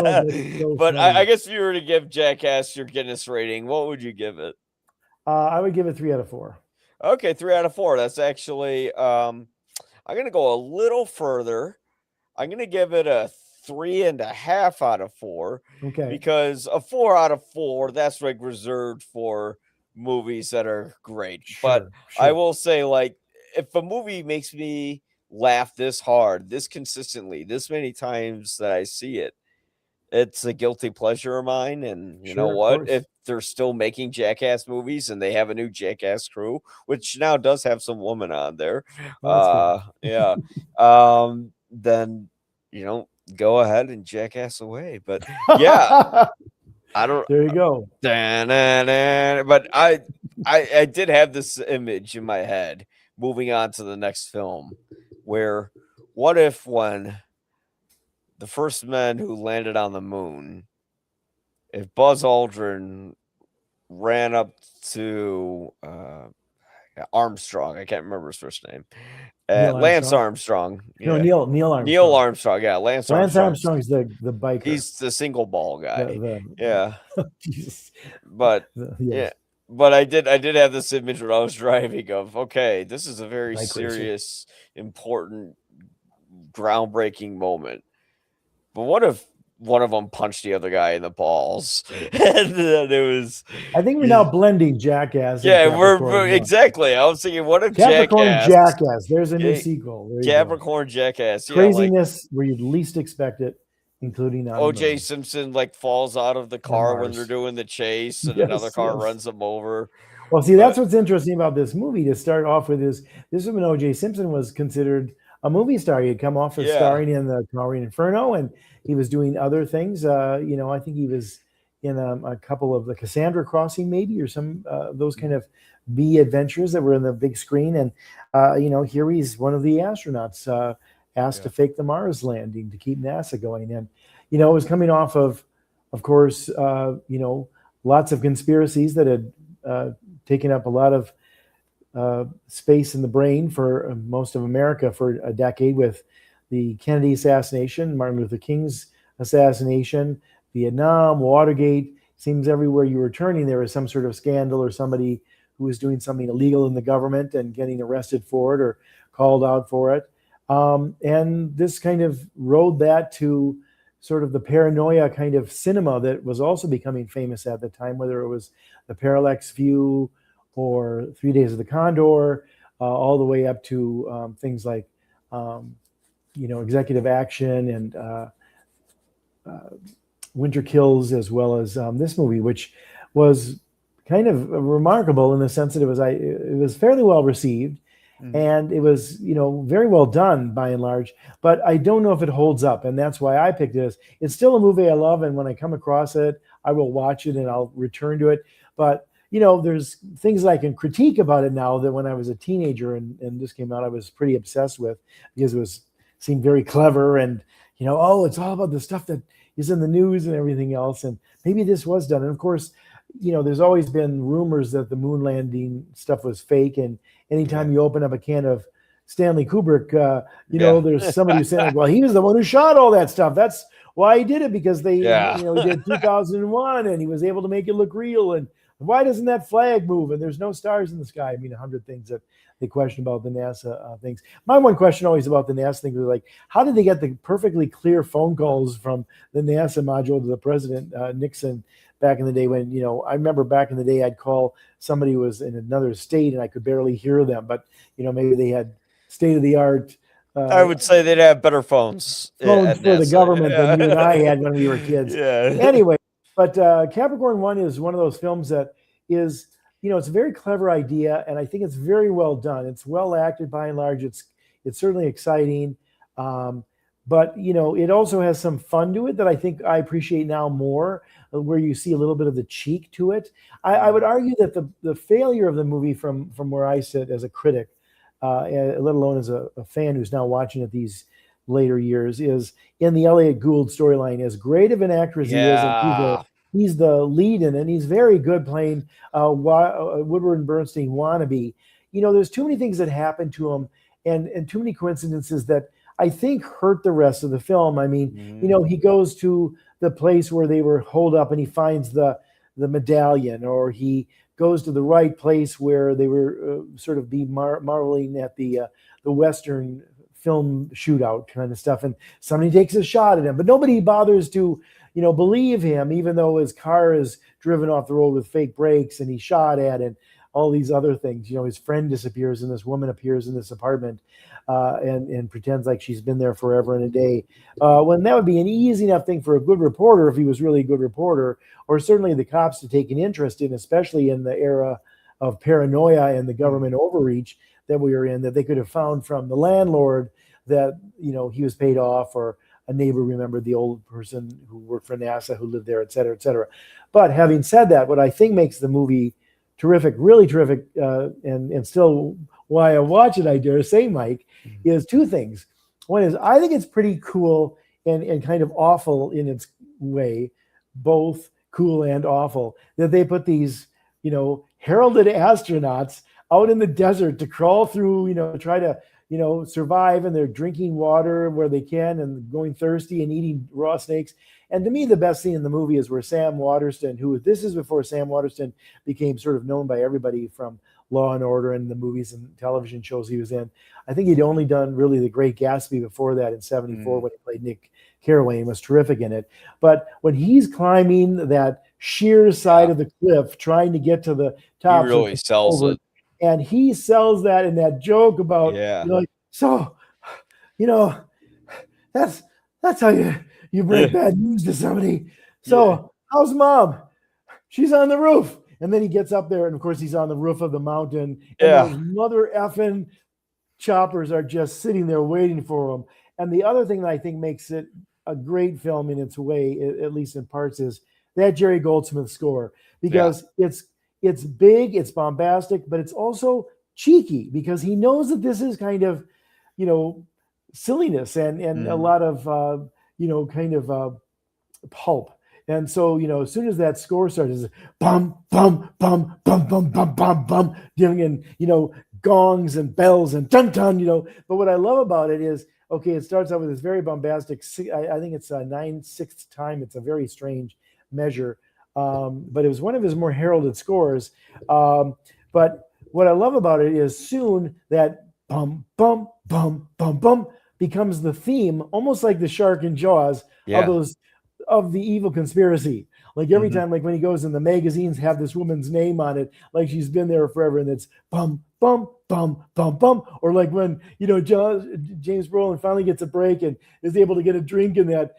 that's so But I funny. guess if you were to give Jackass your Guinness rating, what would you give it? I would give it 3 out of 4. Okay, 3 out of 4. That's actually I'm gonna go a little further. I'm gonna give it a 3.5 out of 4 Okay, because a 4 out of 4, that's like reserved for movies that are great. But sure, I sure. will say, like, if a movie makes me laugh this hard, this consistently, this many times that I see it, it's a guilty pleasure of mine. And you know Sure, of what? course. If they're still making Jackass movies and they have a new Jackass crew, which now does have some woman on there, Well, that's good. yeah, then go ahead and Jackass away. But yeah, I don't. There you go. But I did have this image in my head. Moving on to the next film, where what if when the first men who landed on the moon, if Buzz Aldrin ran up to Armstrong, I can't remember his first name, Neil Lance Armstrong. Armstrong, No, yeah, Neil Neil Armstrong. Armstrong, yeah, Lance Lance Armstrong. Armstrong's the biker. He's the single ball guy, The yeah, Jesus. but yeah. Yes, But I did have this image when I was driving of, okay, this is a very bike racer. serious, important, groundbreaking moment. But what if one of them punched the other guy in the balls? And then it was, I think we're now blending Jackass and yeah, we're Capricorn One. exactly. I was thinking, what if Capricorn Jackass, Jackass. There's a new yeah, sequel. There you go. Capricorn Jackass, yeah, like Craziness where you'd least expect it, including on the OJ moon Simpson like falls out of the and car when they're Mars. doing the chase, and another Yes, car yes. runs them over. Well, see, that's But what's interesting about this movie. To start off with, is this is when O.J. Simpson was considered a movie star. He had come off of yeah, starring in the Canarian Inferno, and he was doing other things. I think he was in a couple of the Cassandra Crossing, maybe, or some those kind of B adventures that were in the big screen. And here he's one of the astronauts asked yeah, to fake the Mars landing to keep NASA going. And it was coming off of course, lots of conspiracies that had taken up a lot of space in the brain for most of America for a decade, with the Kennedy assassination, Martin Luther King's assassination, Vietnam, Watergate. Seems everywhere you were turning, there was some sort of scandal or somebody who was doing something illegal in the government and getting arrested for it or called out for it. And this kind of rode that to sort of the paranoia kind of cinema that was also becoming famous at the time, whether it was the Parallax View or 3 Days of the Condor, all the way up to things like, Executive Action and Winter Kills, as well as this movie, which was kind of remarkable in the sense that it was fairly well received, mhm, and it was very well done by and large. But I don't know if it holds up, and that's why I picked it. It's still a movie I love, and when I come across it, I will watch it and I'll return to it. But there's things I can critique about it now that when I was a teenager and this came out, I was pretty obsessed with, because seemed very clever, and it's all about the stuff that is in the news and everything else. And maybe this was done. And of course, there's always been rumors that the moon landing stuff was fake. And yeah, anytime you open up a can of Stanley Kubrick, yeah, there's somebody who's saying, like, well, he was the one who shot all that stuff. That's why he did it, because yeah, he did 2001 and he was able to make it look real. And why doesn't that flag move? And there's no stars in the sky. I mean, 100 things that they question about the NASA things. My one question always about the NASA thing was, like, how did they get the perfectly clear phone calls from the NASA module to the president, Nixon, back in the day when, I remember back in the day, I'd call somebody who was in another state and I could barely hear them, but, maybe they had state of the art I would say they'd have better phones phones at for the NASA. government than you and I had when we were kids. Yeah. Anyway, but Capricorn One is one of those films that is, it's a very clever idea, and I think it's very well done. It's well acted by and large. It's certainly exciting, but it also has some fun to it that I think I appreciate now more, where you see a little bit of the cheek to it. I would argue that the failure of the movie, from where I sit as a critic, let alone as a fan who's now watching it these later years, is in the Elliot Gould storyline. As great of an actor as he is, and Yeah. he's the lead in it, and he's very good playing Woodward and Bernstein wannabe. There's too many things that happen to him, and too many coincidences that I think hurt the rest of the film. I mean, Mhm. he goes to the place where they were holed up and he finds the medallion, or he goes to the right place where they were sort of marveling at the Western film shootout kind of stuff, and somebody takes a shot at him, but nobody bothers to believe him, even though his car is driven off the road with fake brakes and he's shot at. And all these other things. His friend disappears and this woman appears in this apartment, and pretends like she's been there forever and a day. When that would be an easy enough thing for a good reporter, if he was really a good reporter, or certainly the cops to take an interest in, especially in the era of paranoia and the government overreach that we were in, that they could have found from the landlord that he was paid off, or a neighbor remembered the old person who worked for NASA who lived there, et cetera, et cetera. But having said that, what I think makes the movie terrific, really terrific, and still why I watch it, I dare say, Mike, is two things. One is I think it's pretty cool and kind of awful in its way, both cool and awful, that they put these, heralded astronauts out in the desert to crawl through, try to, survive, and they're drinking water where they can and going thirsty and eating raw snakes. And to me, the best scene in the movie is where Sam Waterston, this is before Sam Waterston became sort of known by everybody from Law and Order and the movies and television shows he was in. I think he'd only done really The Great Gatsby before that in '74 when he played Nick Carraway and was terrific in it. But when he's climbing that sheer side of the cliff, trying to get to the top, he really sells it. And he sells that in that joke about, like, so, that's how you break bad news to somebody. So how's mom? She's on the roof. And then he gets up there, and of course he's on the roof of the mountain, and those mother effing choppers are just sitting there waiting for him. And the other thing that I think makes it a great film in its way, at least in parts, is that Jerry Goldsmith score, because it's big, it's bombastic, but it's also cheeky, because he knows that this is kind of, silliness and a lot of, kind of pulp. And so, as soon as that score starts, it's bum, bum, bum, bum, bum, bum, bum, bum, and, gongs and bells and dun dun, But what I love about it is, okay, it starts out with this very bombastic, I think it's a 9/6 time. It's a very strange measure. But it was one of his more heralded scores. But what I love about it is soon that bum, bum, bum, bum, bum becomes the theme, almost like the shark in Jaws, of the evil conspiracy. Like every time, like when he goes in, the magazines have this woman's name on it, like she's been there forever, and it's bum, bum, bum, bum, bum. Or like when, James Brolin finally gets a break and is able to get a drink in that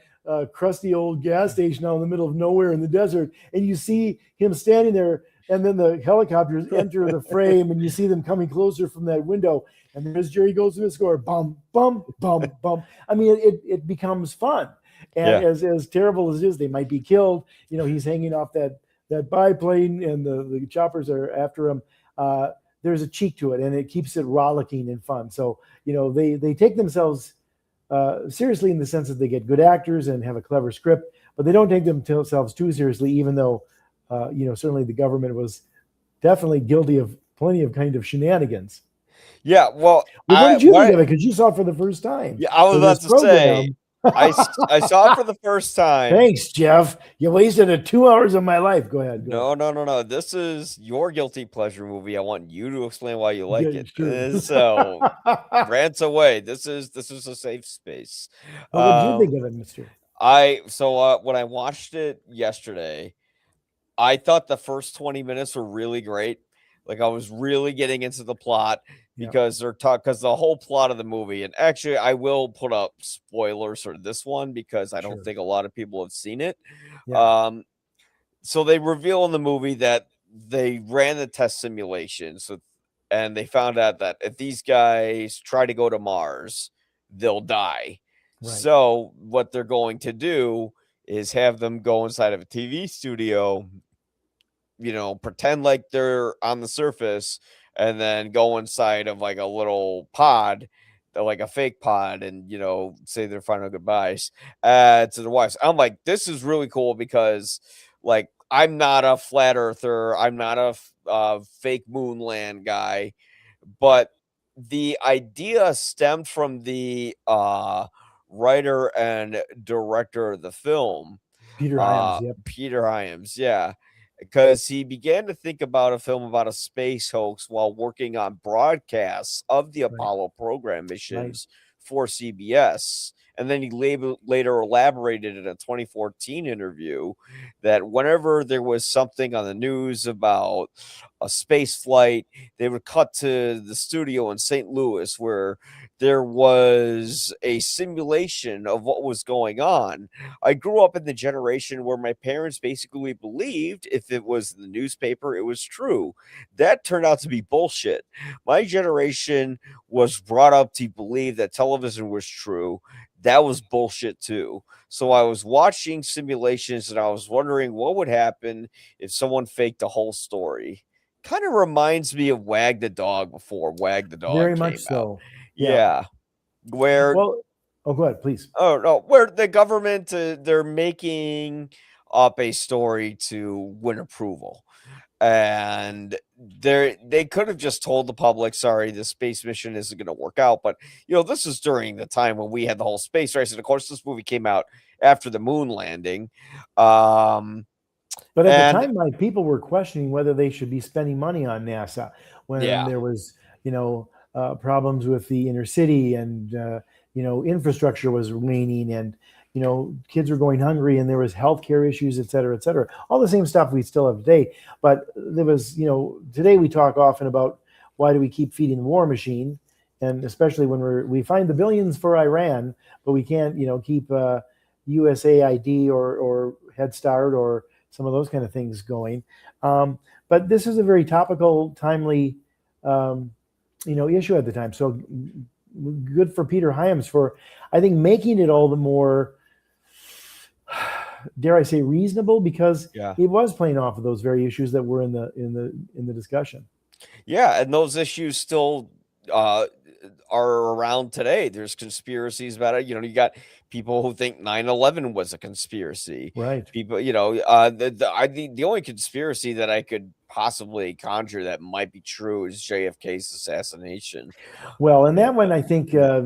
crusty old gas station out in the middle of nowhere in the desert, and you see him standing there, and then the helicopters enter the frame, and you see them coming closer from that window, and there's Jerry Goldsmith's score, bum, bum, bum, bum. I mean, it becomes fun. And as terrible as it is, they might be killed. He's hanging off that biplane, and the choppers are after him. There's a cheek to it, and it keeps it rollicking and fun. So, they take themselves seriously in the sense that they get good actors and have a clever script, but they don't take themselves too seriously, even though, certainly the government was definitely guilty of plenty of kind of shenanigans. Yeah, well, what did you think of it? Because you saw it for the first time. Yeah, I was about to say, I saw it for the first time. Thanks, Jeff. You wasted 2 hours of my life. Go ahead. No. This is your guilty pleasure movie. I want you to explain why you like it. Sure. So, rants away. This is a safe space. What did you think of it, Mister? When I watched it yesterday, I thought the first 20 minutes were really great. Like, I was really getting into the plot, because because the whole plot of the movie, and actually I will put up spoilers for this one because I don't think a lot of people have seen it. So they reveal in the movie that they ran the test simulation. And they found out that if these guys try to go to Mars, they'll die. Right. So what they're going to do is have them go inside of a TV studio, pretend like they're on the surface, and then go inside of like a little pod, like a fake pod, and, say their final goodbyes to their wives. I'm like, this is really cool because, like, I'm not a flat earther. I'm not a fake moonland guy, but the idea stemmed from the writer and director of the film, Peter Hyams. Peter Hyams, because he began to think about a film about a space hoax while working on broadcasts of the Apollo program missions for CBS. And then he later elaborated in a 2014 interview that whenever there was something on the news about a space flight, they would cut to the studio in St. Louis where there was a simulation of what was going on. I grew up in the generation where my parents basically believed if it was in the newspaper, it was true. That turned out to be bullshit. My generation was brought up to believe that television was true. That was bullshit too. So I was watching simulations and I was wondering what would happen if someone faked the whole story. Kind of reminds me of Wag the Dog before Wag the Dog Very much came out. so. Yeah. Yeah, where Well, oh, go ahead, please. oh no, where the government they're making up a story to win approval. And they could have just told the public, sorry, the space mission isn't going to work out. But this is during the time when we had the whole space race, and of course, this movie came out after the moon landing. Um, But at the and time, like people were questioning whether they should be spending money on NASA when yeah, there was, problems with the inner city and infrastructure was waning and kids were going hungry and there was healthcare issues, et cetera, et cetera. All the same stuff we still have today. But there was, today we talk often about why do we keep feeding the war machine, and especially when we find the billions for Iran, but we can't, keep USAID or Head Start or some of those kind of things going. But this is a very topical, timely, issue at the time. So good for Peter Hyams for, I think, making it all the more, dare I say, reasonable, because yeah, he was playing off of those very issues that were in the discussion. yeah, and those issues still uh, are around today. There's conspiracies about it. You got people who think 9/11 was a conspiracy. Right. People, the only conspiracy that I could possibly conjure that might be true is JFK's assassination. Well, and Yeah, that one, I think, I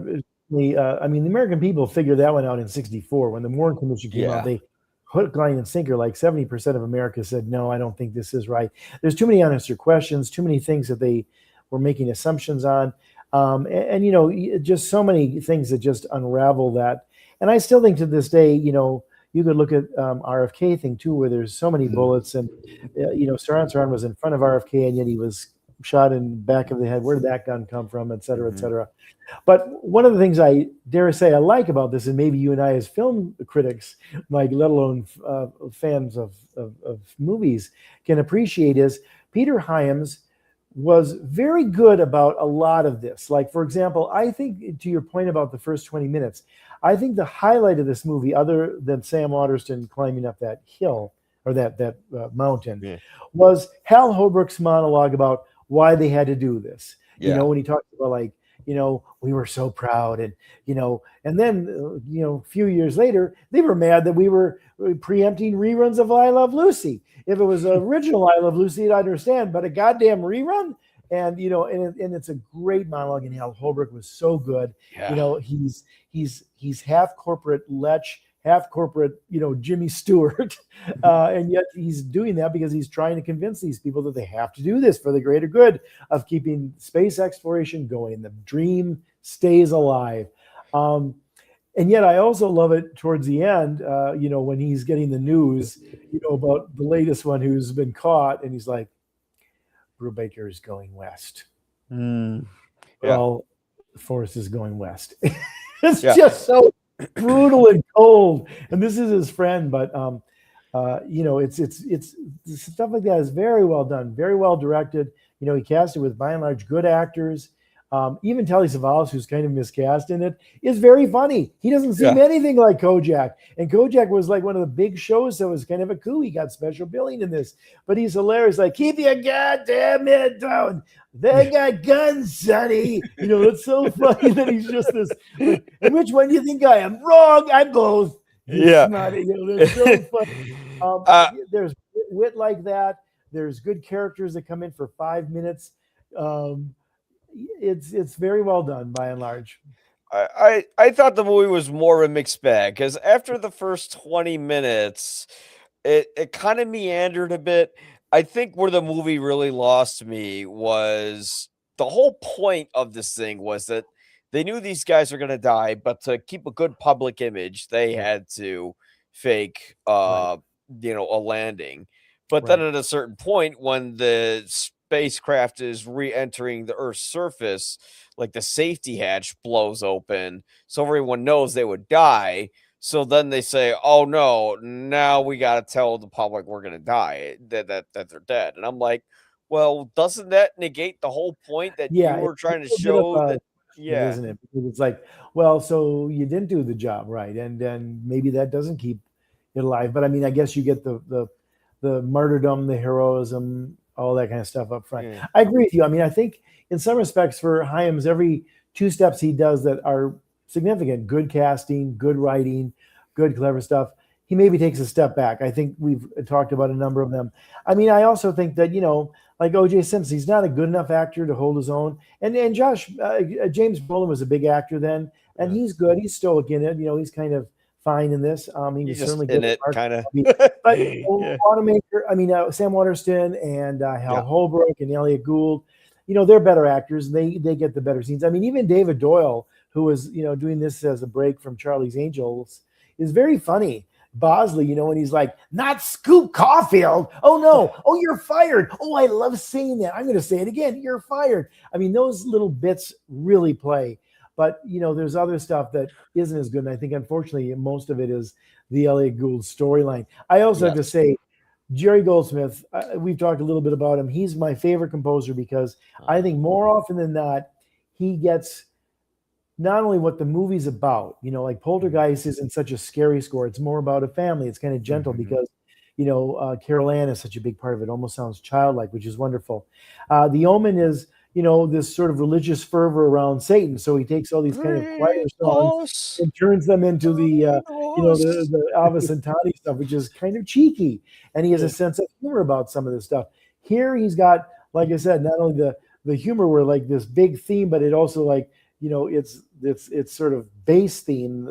mean, the American people figured that one out in '64 when the Warren Commission came out. yeah, They hook, line, and sinker. Like 70% of America said, "No, I don't think this is right." There's too many unanswered questions, too many things that they were making assumptions on, and just so many things that just unravel that. And I still think to this day, you could look at RFK thing too, where there's so many bullets, and Saran Saran was in front of RFK, and yet he was shot in the back of the head. Where did that gun come from, et cetera, et mhm, cetera. But one of the things I dare say I like about this, and maybe you and I as film critics, like let alone fans of movies, can appreciate, is Peter Hyams was very good about a lot of this. Like, for example, I think to your point about the first 20 minutes, I think the highlight of this movie, other than Sam Waterston climbing up that hill or that mountain, yeah, was Hal Holbrook's monologue about why they had to do this. yeah, When he talked about, like, we were so proud, and and then a few years later they were mad that we were preempting reruns of I Love Lucy. If it was original I Love Lucy, I'd understand, but a goddamn rerun. And and it's a great monologue, and Hal Holbrook was so good. yeah, He's half corporate lech, half corporate, Jimmy Stewart, and yet he's doing that because he's trying to convince these people that they have to do this for the greater good of keeping space exploration going. The dream stays alive. And yet I also love it towards the end, when he's getting the news, about the latest one who's been caught, and he's like, Brubaker is going west. mm, yeah, Well, Forrest is going west. It's yeah, just so brutal and cold. And this is his friend, but it's stuff like that is very well done, very well directed. He cast it with by and large good actors. Even Telly Savalas, who's kind of miscast in it, is very funny. He doesn't seem yeah, anything like Kojak. And Kojak was like one of the big shows that was kind of a coup. He got special billing in this, but he's hilarious. Like, keep your goddamn head down. They got guns, Sonny. It's so funny that he's just this. Like, and which one do you think I am? Wrong. I'm both. You yeah. snotty. They're so funny. uh, There's wit like that. There's good characters that come in for 5 minutes. Um, it's very well done by and large. I thought the movie was more of a mixed bag because after the first 20 minutes, it kind of meandered a bit. I think where the movie really lost me was the whole point of this thing was that they knew these guys are gonna die, but to keep a good public image, they Yeah, had to fake, right, a landing. But then right. at a certain point, when the spacecraft is re-entering the Earth's surface, like the safety hatch blows open, so everyone knows they would die. So then they say, "Oh no, now we gotta tell the public we're gonna die, that they're dead." And I'm like, well, doesn't that negate the whole point that Yeah, you it's were a trying to little bit of show a that? punishment, Yeah. isn't it? Because it's like, well, so you didn't do the job right, and then maybe that doesn't keep it alive. But I mean, I guess you get the martyrdom, the heroism, all that kind of stuff up front. Yeah. I agree with you. I mean, I think in some respects for Hyams, every two steps he does that are significant, good casting, good writing, good clever stuff, he maybe takes a step back. I think we've talked about a number of them. I mean, I also think that, like O.J. Simpson, he's not a good enough actor to hold his own. And Josh James Brolin was a big actor then, and Yeah. he's good. He's stoic in it. He's kind of fine in this. He You was just certainly good in at it Mark kinda. Shelby. But Yeah. Wanamaker, I mean, Sam Waterston and Yeah. Hal Holbrook and Elliot Gould, they're better actors. They get the better scenes. I mean, even David Doyle, who was doing this as a break from Charlie's Angels, is very funny. Bosley, when he's like, not Scoop Caulfield. Oh no. Oh, you're fired. Oh, I love saying that. I'm going to say it again. You're fired. I mean, those little bits really play. But there's other stuff that isn't as good. And I think unfortunately most of it is the Elliot Gould storyline. I also have to Yes. say, Jerry Goldsmith, we've talked a little bit about him. He's my favorite composer because I think more often than not, he gets not only what the movie's about, like Mhm. Poltergeist isn't such a scary score. It's more about a family. It's kind of gentle Mhm. because, Carol Ann is such a big part of it. Almost sounds childlike, which is wonderful. The Omen is, this sort of religious fervor around Satan. So he takes all these kind of choir Great songs horse, and turns them into great horse. the Elvis and Tony stuff, which is kind of cheeky. And he has a Yeah. sense of humor about some of this stuff. Here he's got, like I said, not only the humor where like this big theme, but it also like it's sort of base theme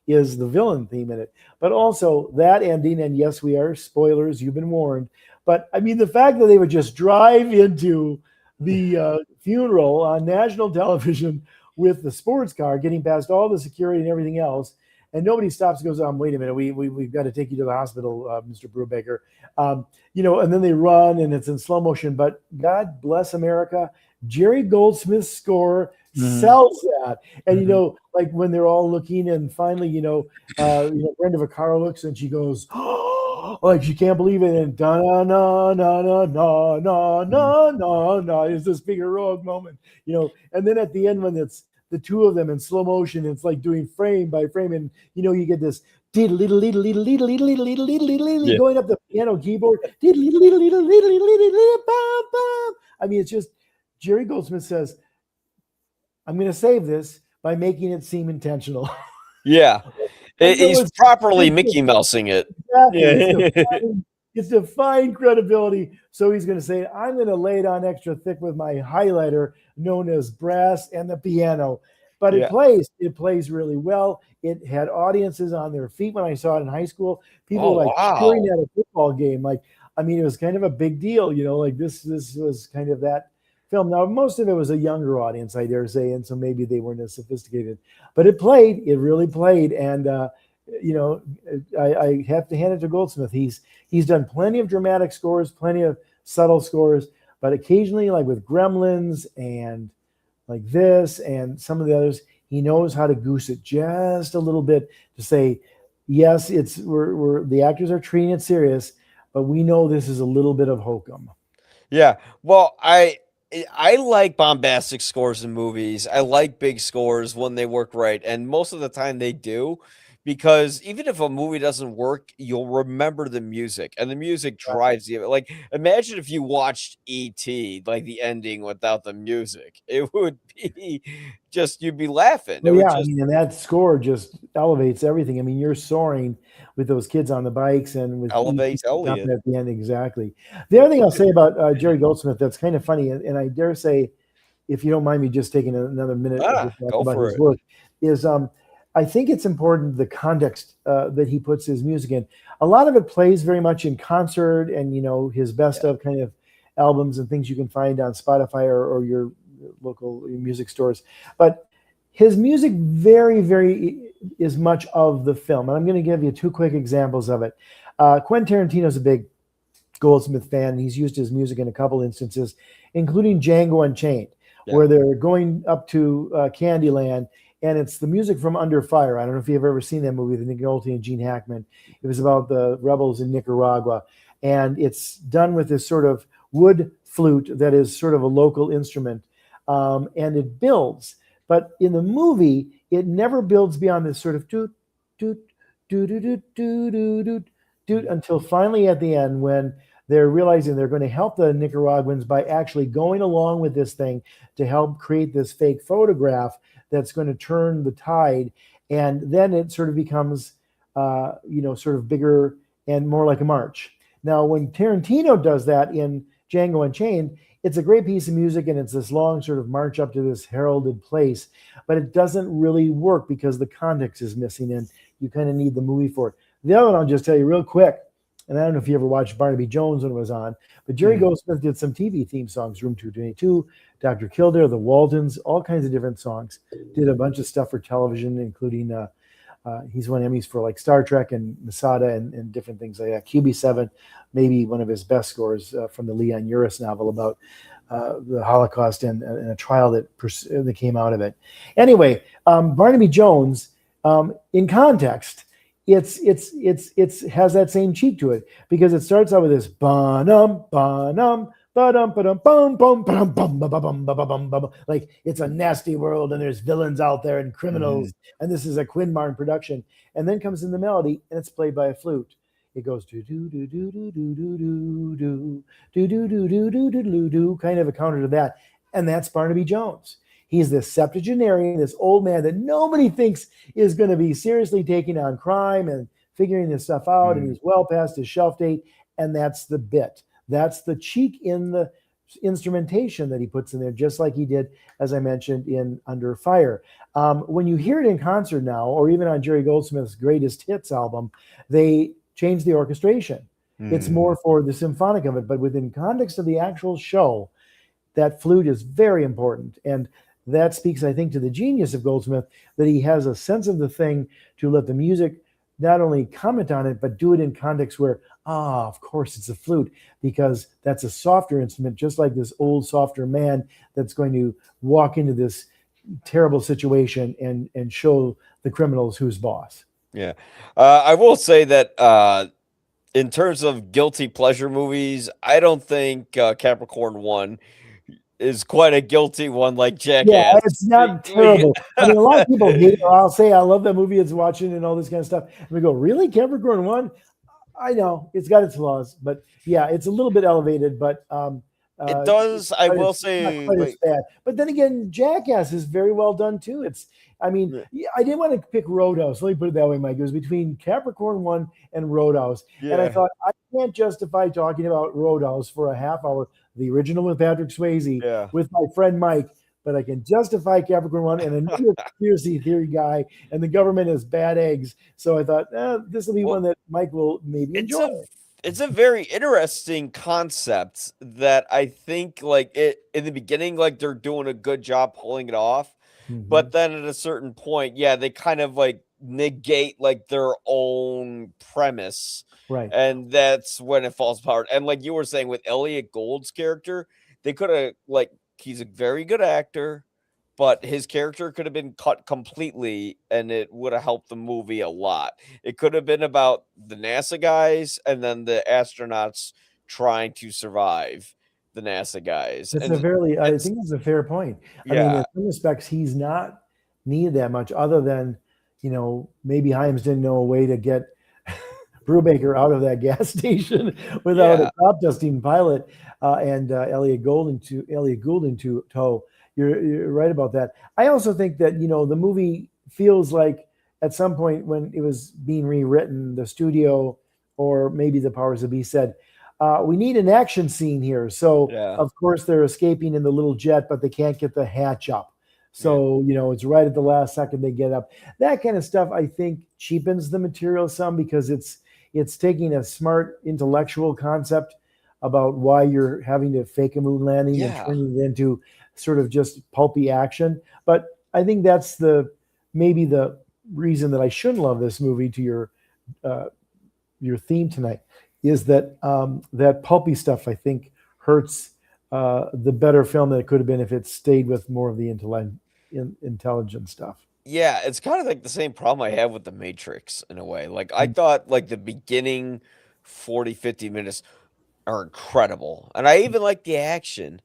is the villain theme in it, but also that ending. And yes, we are spoilers, you've been warned, but I mean the fact that they would just drive into the funeral on national television with the sports car getting past all the security and everything else, and nobody stops and goes, wait a minute, we've got to take you to the hospital, Mr. Brubaker. And then they run and it's in slow motion, but God bless America, Jerry Goldsmith's score Mhm. sells that. And Mhm. like when they're all looking, and finally, Brenda Vaccaro looks and she goes, like she can't believe it, and da na na na na na na Mhm. na na na is this big heroic moment, and then at the end when it's the two of them in slow motion, it's like doing frame by frame, and you get this going Yeah. up the piano keyboard. I mean, it's just Jerry Goldsmith says, I'm going to save this by making it seem intentional. Yeah. And He's it's properly it's Mickey Mousing it. exactly Yeah. it's defying credibility. So he's going to say, I'm going to lay it on extra thick with my highlighter known as brass and the piano. But Yeah. it plays really well. It had audiences on their feet when I saw it in high school. People Oh, were like cheering wow. at a football game. Like, I mean, it was kind of a big deal, like this was kind of that film. Now, most of it was a younger audience, I dare say, and so maybe they weren't as sophisticated. But it really played, and you know, I have to hand it to Goldsmith. He's done plenty of dramatic scores, plenty of subtle scores, but occasionally, like with Gremlins and like this and some of the others, he knows how to goose it just a little bit to say, yes, we're the actors are treating it serious, but we know this is a little bit of hokum. Yeah. Well, I like bombastic scores in movies. I like big scores when they work right, and most of the time they do, because even if a movie doesn't work, you'll remember the music, and the music drives you. Like, imagine if you watched E.T., like the ending without the music. It would be just you'd be laughing. It Well, would yeah, I just mean, and that score just elevates everything. I mean, you're soaring with those kids on the bikes and with ET elevate Elliot. at the end. Exactly. The other thing I'll say about Jerry Goldsmith that's kind of funny, and I dare say, if you don't mind me just taking another minute to talk Go about for his it. work, is I think it's important the context that he puts his music in. A lot of it plays very much in concert, and his best Yeah. of kind of albums and things you can find on Spotify or your local music stores, but his music very is much of the film, and I'm going to give you two quick examples of it. Quentin Tarantino's a big Goldsmith fan, and he's used his music in a couple instances, including Django Unchained, Yeah. where they're going up to Candyland, and it's the music from Under Fire. I don't know if you've ever seen that movie with Nick Nolte and Gene Hackman. It was about the rebels in Nicaragua, and it's done with this sort of wood flute that is sort of a local instrument, and it builds. But in the movie, it never builds beyond this sort of doot, doot, doot, doot, doot, doot, doot, doot, doot, until finally at the end when they're realizing they're going to help the Nicaraguans by actually going along with this thing to help create this fake photograph that's going to turn the tide. And then it sort of becomes, sort of bigger and more like a march. Now, when Tarantino does that in Django Unchained, it's a great piece of music and it's this long sort of march up to this heralded place, but it doesn't really work because the context is missing and you kind of need the movie for it. The other one I'll just tell you real quick, and I don't know if you ever watched Barnaby Jones when it was on, but Jerry Goldsmith did some TV theme songs, Room 222, Dr. Kildare, The Waltons, all kinds of different songs. Did a bunch of stuff for television, including he's won Emmys for like Star Trek and Masada and different things like that. QB7, maybe one of his best scores from the Leon Uris novel about the Holocaust and a trial that came out of it. Anyway, Barnaby Jones, in context, it's has that same cheek to it because it starts out with this ba-dum ba-dum ba-dum ba-dum bum bum ba-dum bum ba-bum ba-bum ba-bum, like it's a nasty world and there's villains out there and criminals and this is a Quinmarn production, and then comes in the melody and it's played by a flute. It goes do do do do do do do do do do do do do do do do, kind of a counter to that, and that's Barnaby Jones. He's this septuagenarian, this old man that nobody thinks is going to be seriously taking on crime and figuring this stuff out. And he's well past his shelf date. And that's the bit. That's the cheek in the instrumentation that he puts in there, just like he did, as I mentioned, in Under Fire. When you hear it in concert now, or even on Jerry Goldsmith's Greatest Hits album, they change the orchestration. It's more for the symphonic of it. But within context of the actual show, that flute is very important. And that speaks, I think, to the genius of Goldsmith, that he has a sense of the thing to let the music not only comment on it, but do it in context where, of course, it's a flute, because that's a softer instrument, just like this old, softer man that's going to walk into this terrible situation and show the criminals who's boss. Yeah. I will say that in terms of guilty pleasure movies, I don't think Capricorn 1 is quite a guilty one like Yeah, Jackass. it's not terrible. I mean, a lot of people hate it. I'll say, I love that movie it's watching and all this kind of stuff. And we go, really? Capricorn 1? I know it's got its flaws, but yeah, it's a little bit elevated, but it does. I will it's not say, quite as like, bad. But then again, Jackass is very well done too. I mean, I didn't want to pick Roadhouse. Let me put it that way, Mike. It was between Capricorn 1 and Roadhouse. yeah. And I thought, I can't justify talking about Roadhouse for a half hour, the original with Patrick Swayze, with my friend Mike, but I can justify Capricorn 1, and a new conspiracy theory guy, and the government is bad eggs. So I thought, this will be one that Mike will maybe enjoy. It's a very interesting concept that I think, like, it in the beginning, like, they're doing a good job pulling it off. But then at a certain point, they kind of like negate like their own premise. Right. And that's when it falls apart. And like you were saying with Elliot Gould's character, they could have, like, he's a very good actor, but his character could have been cut completely and it would have helped the movie a lot. It could have been about the NASA guys and then the astronauts trying to survive the NASA guys. It's And I think it's a fair point. I mean, yeah, in some respects, he's not needed that much, other than, maybe Hyams didn't know a way to get Brubaker out of that gas station without a crop dusting pilot and Elliot Gould into tow. You're right about that. I also think that, the movie feels like at some point when it was being rewritten, the studio or maybe the powers that be said, we need an action scene here. So, of course, they're escaping in the little jet, but they can't get the hatch up. So, it's right at the last second they get up. That kind of stuff, I think, cheapens the material some, because it's taking a smart intellectual concept about why you're having to fake a moon landing and turning it into sort of just pulpy action. But I think that's the maybe the reason that I shouldn't love this movie. To uh, your theme tonight is that that pulpy stuff, I think, hurts the better film that it could have been if it stayed with more of the intelligent stuff. Yeah, it's kind of like the same problem I have with The Matrix in a way. Like I Mm. thought like the beginning 40, 50 minutes are incredible, and I even like the action.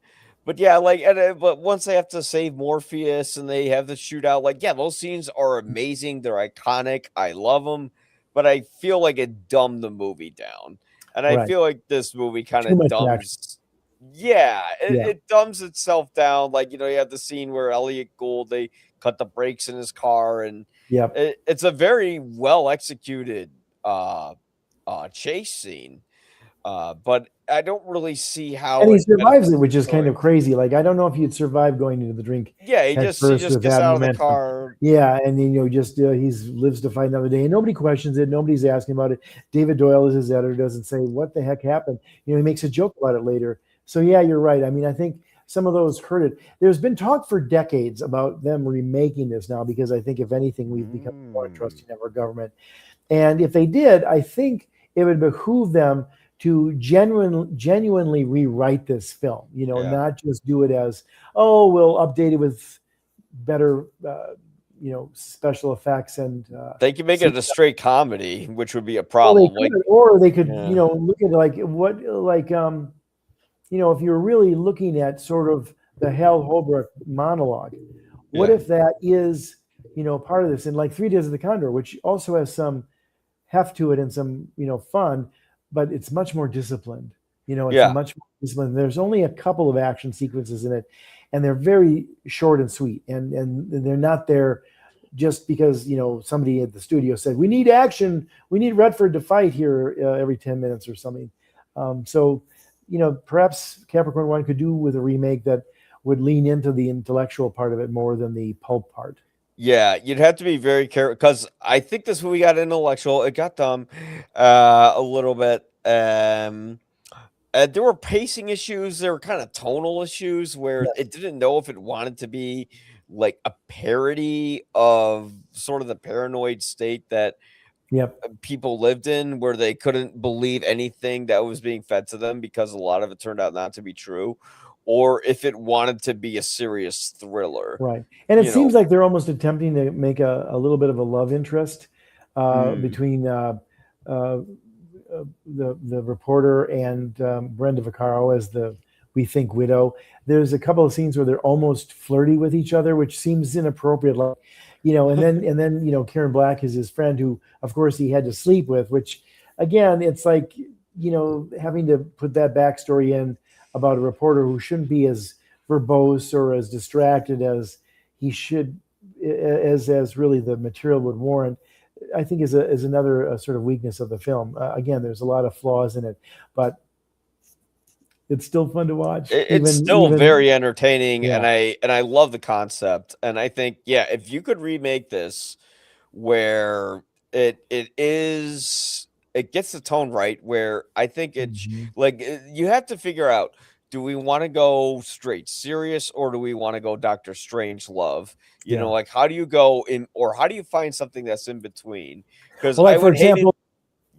But yeah, like but once they have to save Morpheus and they have the shootout, like yeah, those scenes are amazing. They're iconic. I love them, but I feel like it dumbed the movie down, and I Right. feel like this movie kind Too of much action. dumbs. Yeah, Yeah. it dumbs itself down. Like you have the scene where Elliot Gould they cut the brakes in his car, and Yep. it's a very well executed uh chase scene, but I don't really see And how he it survives it, benefits the which is kind story. of crazy. Like I don't know if you'd survive going into the drink Yeah, head he first just with gets that out of the momentum. car. Yeah, and then just he's lives to fight another day, and nobody questions it. Nobody's asking about it. David Doyle is his editor, doesn't say what the heck happened. He makes a joke about it later. So yeah, you're right. I mean, I think some of those hurt it. There's been talk for decades about them remaking this now because I think if anything, we've become more Mm, trusting of our government. And if they did, I think it would behoove them to genuinely rewrite this film, yeah. not just do it as, oh, we'll update it with better, special effects and They can make it a straight comedy, which would be a well, they problem. could, Like, or they could, yeah, look at like what, like, if you're really looking at sort of the Hal Holbrook monologue, what yeah, if that is, part of this? And like Three Days of the Condor, which also has some heft to it and some fun, but it's much more disciplined. It's yeah, much more disciplined. There's only a couple of action sequences in it, and they're very short and sweet, and they're not there just because somebody at the studio said we need action, we need Redford to fight here every 10 minutes or something. So perhaps Capricorn One could do with a remake that would lean into the intellectual part of it more than the pulp part. yeah. You'd have to be very careful because I think this movie got intellectual. It got dumb, a little bit. There were pacing issues. There were kind of tonal issues where Yes. it didn't know if it wanted to be like a parody of sort of the paranoid state that Yep. people lived in, where they couldn't believe anything that was being fed to them because a lot of it turned out not to be true, or if it wanted to be a serious thriller. Right. And it You seems know, like they're almost attempting to make a little bit of a love interest mm, between uh, the reporter and Brenda Vaccaro as the we think widow. There's a couple of scenes where they're almost flirty with each other, which seems inappropriate. Like, and then Karen Black is his friend who, of course, he had to sleep with. Which, again, it's like having to put that backstory in about a reporter who shouldn't be as verbose or as distracted as he should, as really the material would warrant. I think is another sort of weakness of the film. Again, there's a lot of flaws in it, but it's still fun to watch. it's still Even very entertaining, yeah, and I love the concept, and I think yeah, if you could remake this where it gets the tone right, where I think mhm, like you have to figure out, do we want to go straight serious or do we want to go Doctor Strange love? yeah. Like how do you go in, or how do you find something that's in between? Because Well, I like for would hate it. example,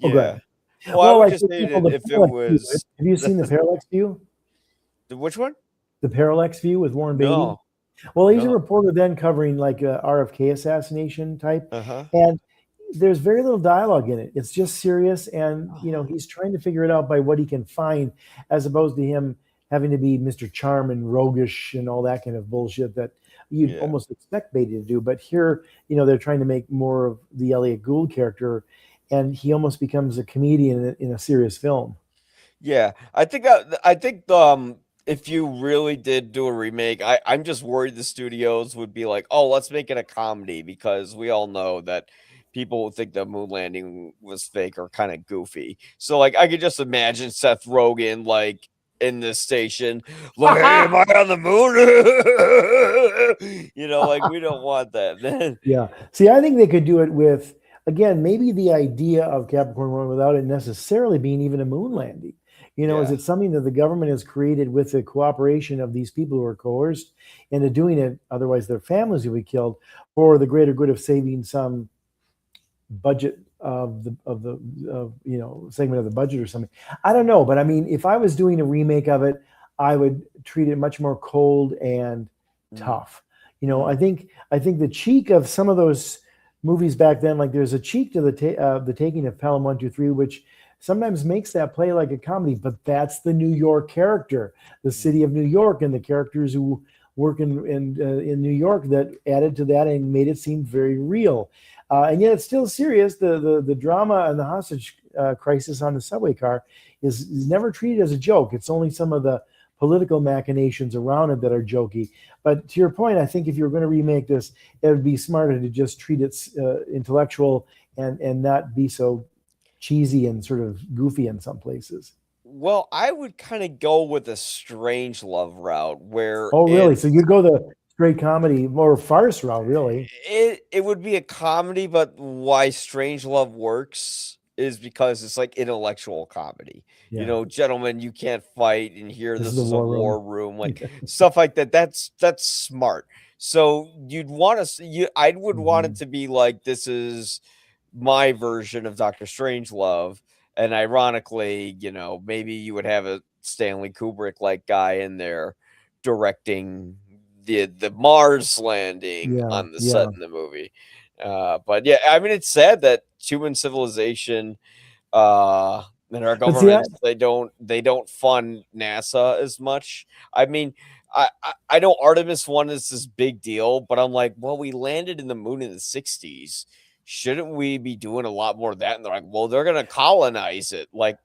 oh, go Yeah. ahead. Well, I Well, would like just for hate example, it the if it Parallax View. was Have you seen the Parallax View? which one? The Parallax View with Warren Beatty. No, Well, he's a no. reporter then covering like a RFK assassination type, Uh-huh. and there's very little dialogue in it. It's just serious, and Oh, he's trying to figure it out by what he can find, as opposed to him having to be Mr. Charm and roguish and all that kind of bullshit that you'd yeah. almost expect Beatty to do. But here, they're trying to make more of the Elliot Gould character, and he almost becomes a comedian in a serious film. Yeah, I think if you really did do a remake, I'm just worried the studios would be like, "Oh, let's make it a comedy," because we all know that people who think the moon landing was fake are kind of goofy. So like I could just imagine Seth Rogen like in this station, like, "Hey, am I on the moon?" Like we don't want that. Then Yeah. See, I think they could do it with, again, maybe the idea of Capricorn One without it necessarily being even a moon landing. You know, is Yeah. it something that the government has created with the cooperation of these people who are coerced into doing it? Otherwise, their families will be killed for the greater good of saving some budget of segment of the budget or something. I don't know, but I mean, if I was doing a remake of it, I would treat it much more cold and Mm, tough. You know, mm, I think the cheek of some of those movies back then, like there's a cheek to the taking of Pelham 123, which sometimes makes that play like a comedy, but that's the New York character, the mm. city of New York, and the characters who work in New York that added to that and made it seem very real. And yet it's still serious. The drama and the hostage crisis on the subway car is never treated as a joke. It's only some of the political machinations around it that are jokey. But to your point, I think if you're going to remake this, it would be smarter to just treat it intellectual and not be so cheesy and sort of goofy in some places. Well, I would kind of go with a strange love route where Oh, really? So it's you go the straight comedy, more farce route, really? it would be a comedy, but why Strange Love works is because it's like intellectual comedy. You Yeah. know, gentlemen, you can't fight, and here This is this the is a war room. war room, like stuff like that. That's smart. So you'd want to you I would want it Mhm. to be like this is my version of Doctor Strangelove. And ironically, maybe you would have a Stanley Kubrick like guy in there directing the Mars landing Yeah, on the set yeah. in the movie. But yeah, I mean, it's sad that human civilization and our But see, governments they don't fund NASA as much. I mean, I know Artemis 1 is this big deal, but I'm like, well, we landed in the moon in the 60s. Shouldn't we be doing a lot more of that? And they're like, well, they're gonna colonize it. Like,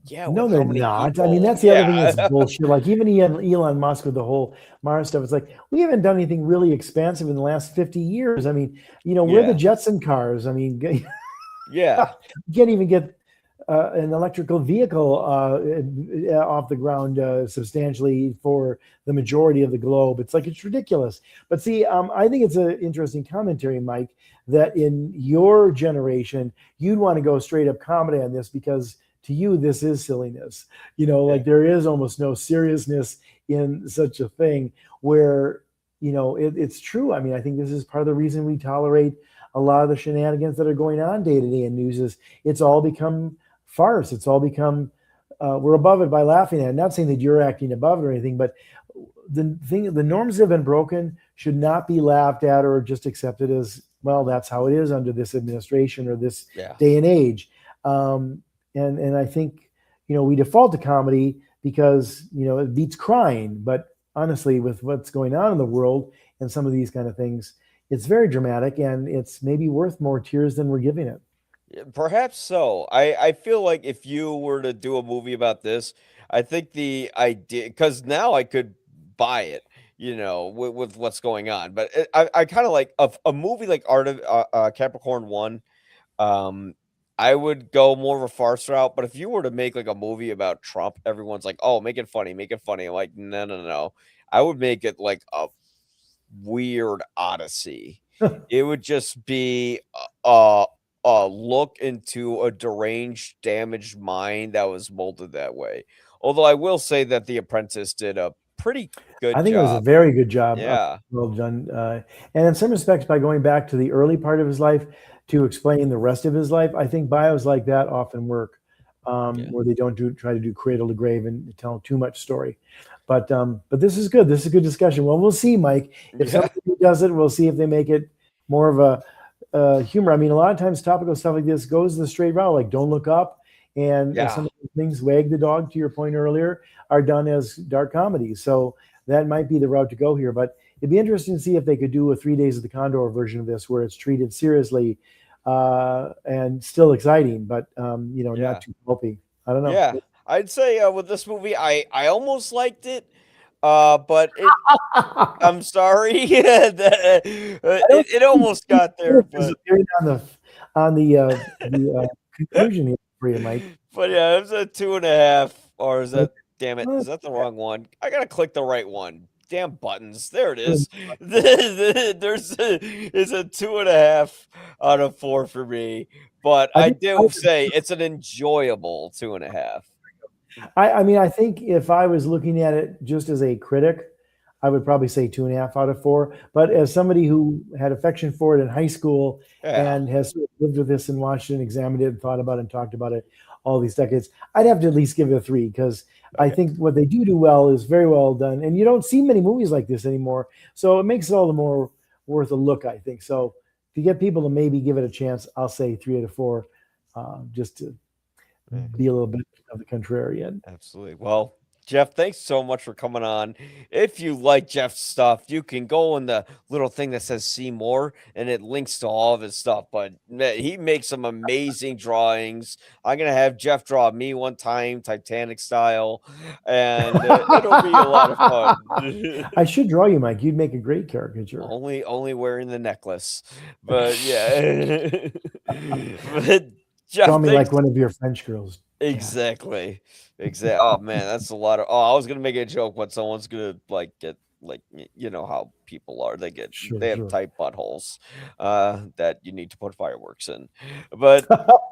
yeah, with no, how they're many not. I mean, people? that's the other thing Yeah. that's bullshit. Like even Elon Musk with the whole Mars stuff, it's like we haven't done anything really expansive in the last 50 years. I mean, we're the Yeah. Jetson cars. I mean, Yeah. you can't even get an electrical vehicle off the ground substantially for the majority of the globe. It's like it's ridiculous. But see, I think it's an interesting commentary, Mike, that in your generation you'd want to go straight up comedy on this because to you this is silliness. Yeah. Like there is almost no seriousness in such a thing where it's true. I mean, I think this is part of the reason we tolerate a lot of the shenanigans that are going on day to day in news is it's all become farce. It's all become we're above it by laughing at it. Not saying that you're acting above it or anything, but the norms that have been broken should not be laughed at or just accepted as well. That's how it is under this administration or this Yeah. day and age. And I think we default to comedy because it beats crying. But honestly, with what's going on in the world and some of these kind of things, it's very dramatic and it's maybe worth more tears than we're giving it. Yeah, perhaps so. I feel like if you were to do a movie about this, I think the idea because now I could buy it, with what's going on. But I kind of like a movie like Art of Capricorn One. Um, I would go more of a farce route. But if you were to make like a movie about Trump, everyone's like, "Oh, make it funny, make it funny." I'm like, no, no, no. I would make it like a weird odyssey. It would just be a look into a deranged, damaged mind that was molded that way. Although I will say that The Apprentice did a pretty good I think it was a job. very good job, Yeah. well done. And in some respects, by going back to the early part of his life to explain the rest of his life, I think bios like that often work, Yeah. where they don't try to do cradle to grave and tell too much story. But this is good. This is a good discussion. Well, we'll see, Mike. If Yeah. somebody does it, we'll see if they make it more of a humor. I mean, a lot of times topical stuff like this goes the straight route, like don't look up, and Yeah. some of the things, wag the dog, to your point earlier, are done as dark comedies. So that might be the route to go here. But it'd be interesting to see if they could do a 3 Days of the Condor version of this, where it's treated seriously and still exciting, but not Yeah. too pulpy. I don't know. Yeah. I'd say with this movie, I almost liked it. But I'm sorry. I don't It think almost got there, is but appearing on the conclusion here for you, Mike. but yeah, it was a 2.5, or is Okay. that damn it, Well, is that the wrong one? I gotta click the right one. Damn buttons. There it that's is. It's a 2.5 out of 4 for me. But I I think I do would say it's an enjoyable 2.5. I mean, I think if I was looking at it just as a critic, I would probably say 2.5 out of 4. But as somebody who had affection for it in high school Yeah. and has sort of lived with this and watched it and examined it and thought about it and talked about it all these decades, I'd have to at least give it a 3 because I Okay. think what they do well is very well done. And you don't see many movies like this anymore. So it makes it all the more worth a look, I think. So to get people to maybe give it a chance, I'll say 3 out of 4, just to Yeah. be a little bit of the contrarian. Absolutely. Well, Jeff, thanks so much for coming on. If you like Jeff's stuff, you can go in the little thing that says see more and it links to all of his stuff. But he makes some amazing drawings. I'm going to have Jeff draw me one time, Titanic style, and it'll be a lot of fun. I should draw you, Mike. You'd make a great caricature. Only wearing the necklace. But yeah. But Draw Jeff, me thanks. like one of your French girls. Yeah, Exactly. Oh man, that's a lot of. Oh, I was gonna make a joke, but someone's gonna like get like you know how people are. sure, They have sure. tight buttholes, that you need to put fireworks in. But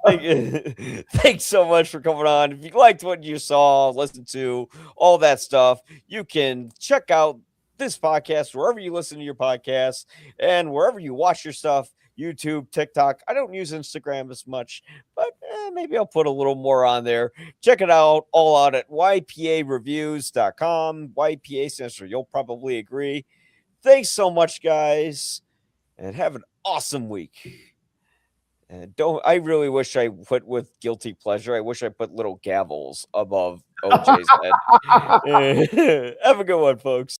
thank, thanks so much for coming on. If you liked what you saw, listened to all that stuff, you can check out this podcast wherever you listen to your podcasts and wherever you watch your stuff. YouTube, TikTok. I don't use Instagram as much, but maybe I'll put a little more on there. Check it out all out at ypareviews.com. YPA stands for You'll Probably Agree. Thanks so much, guys, and have an awesome week. And don't I really wish I put with guilty pleasure. I wish I put little gavels above OJ's head. Have a good one, folks.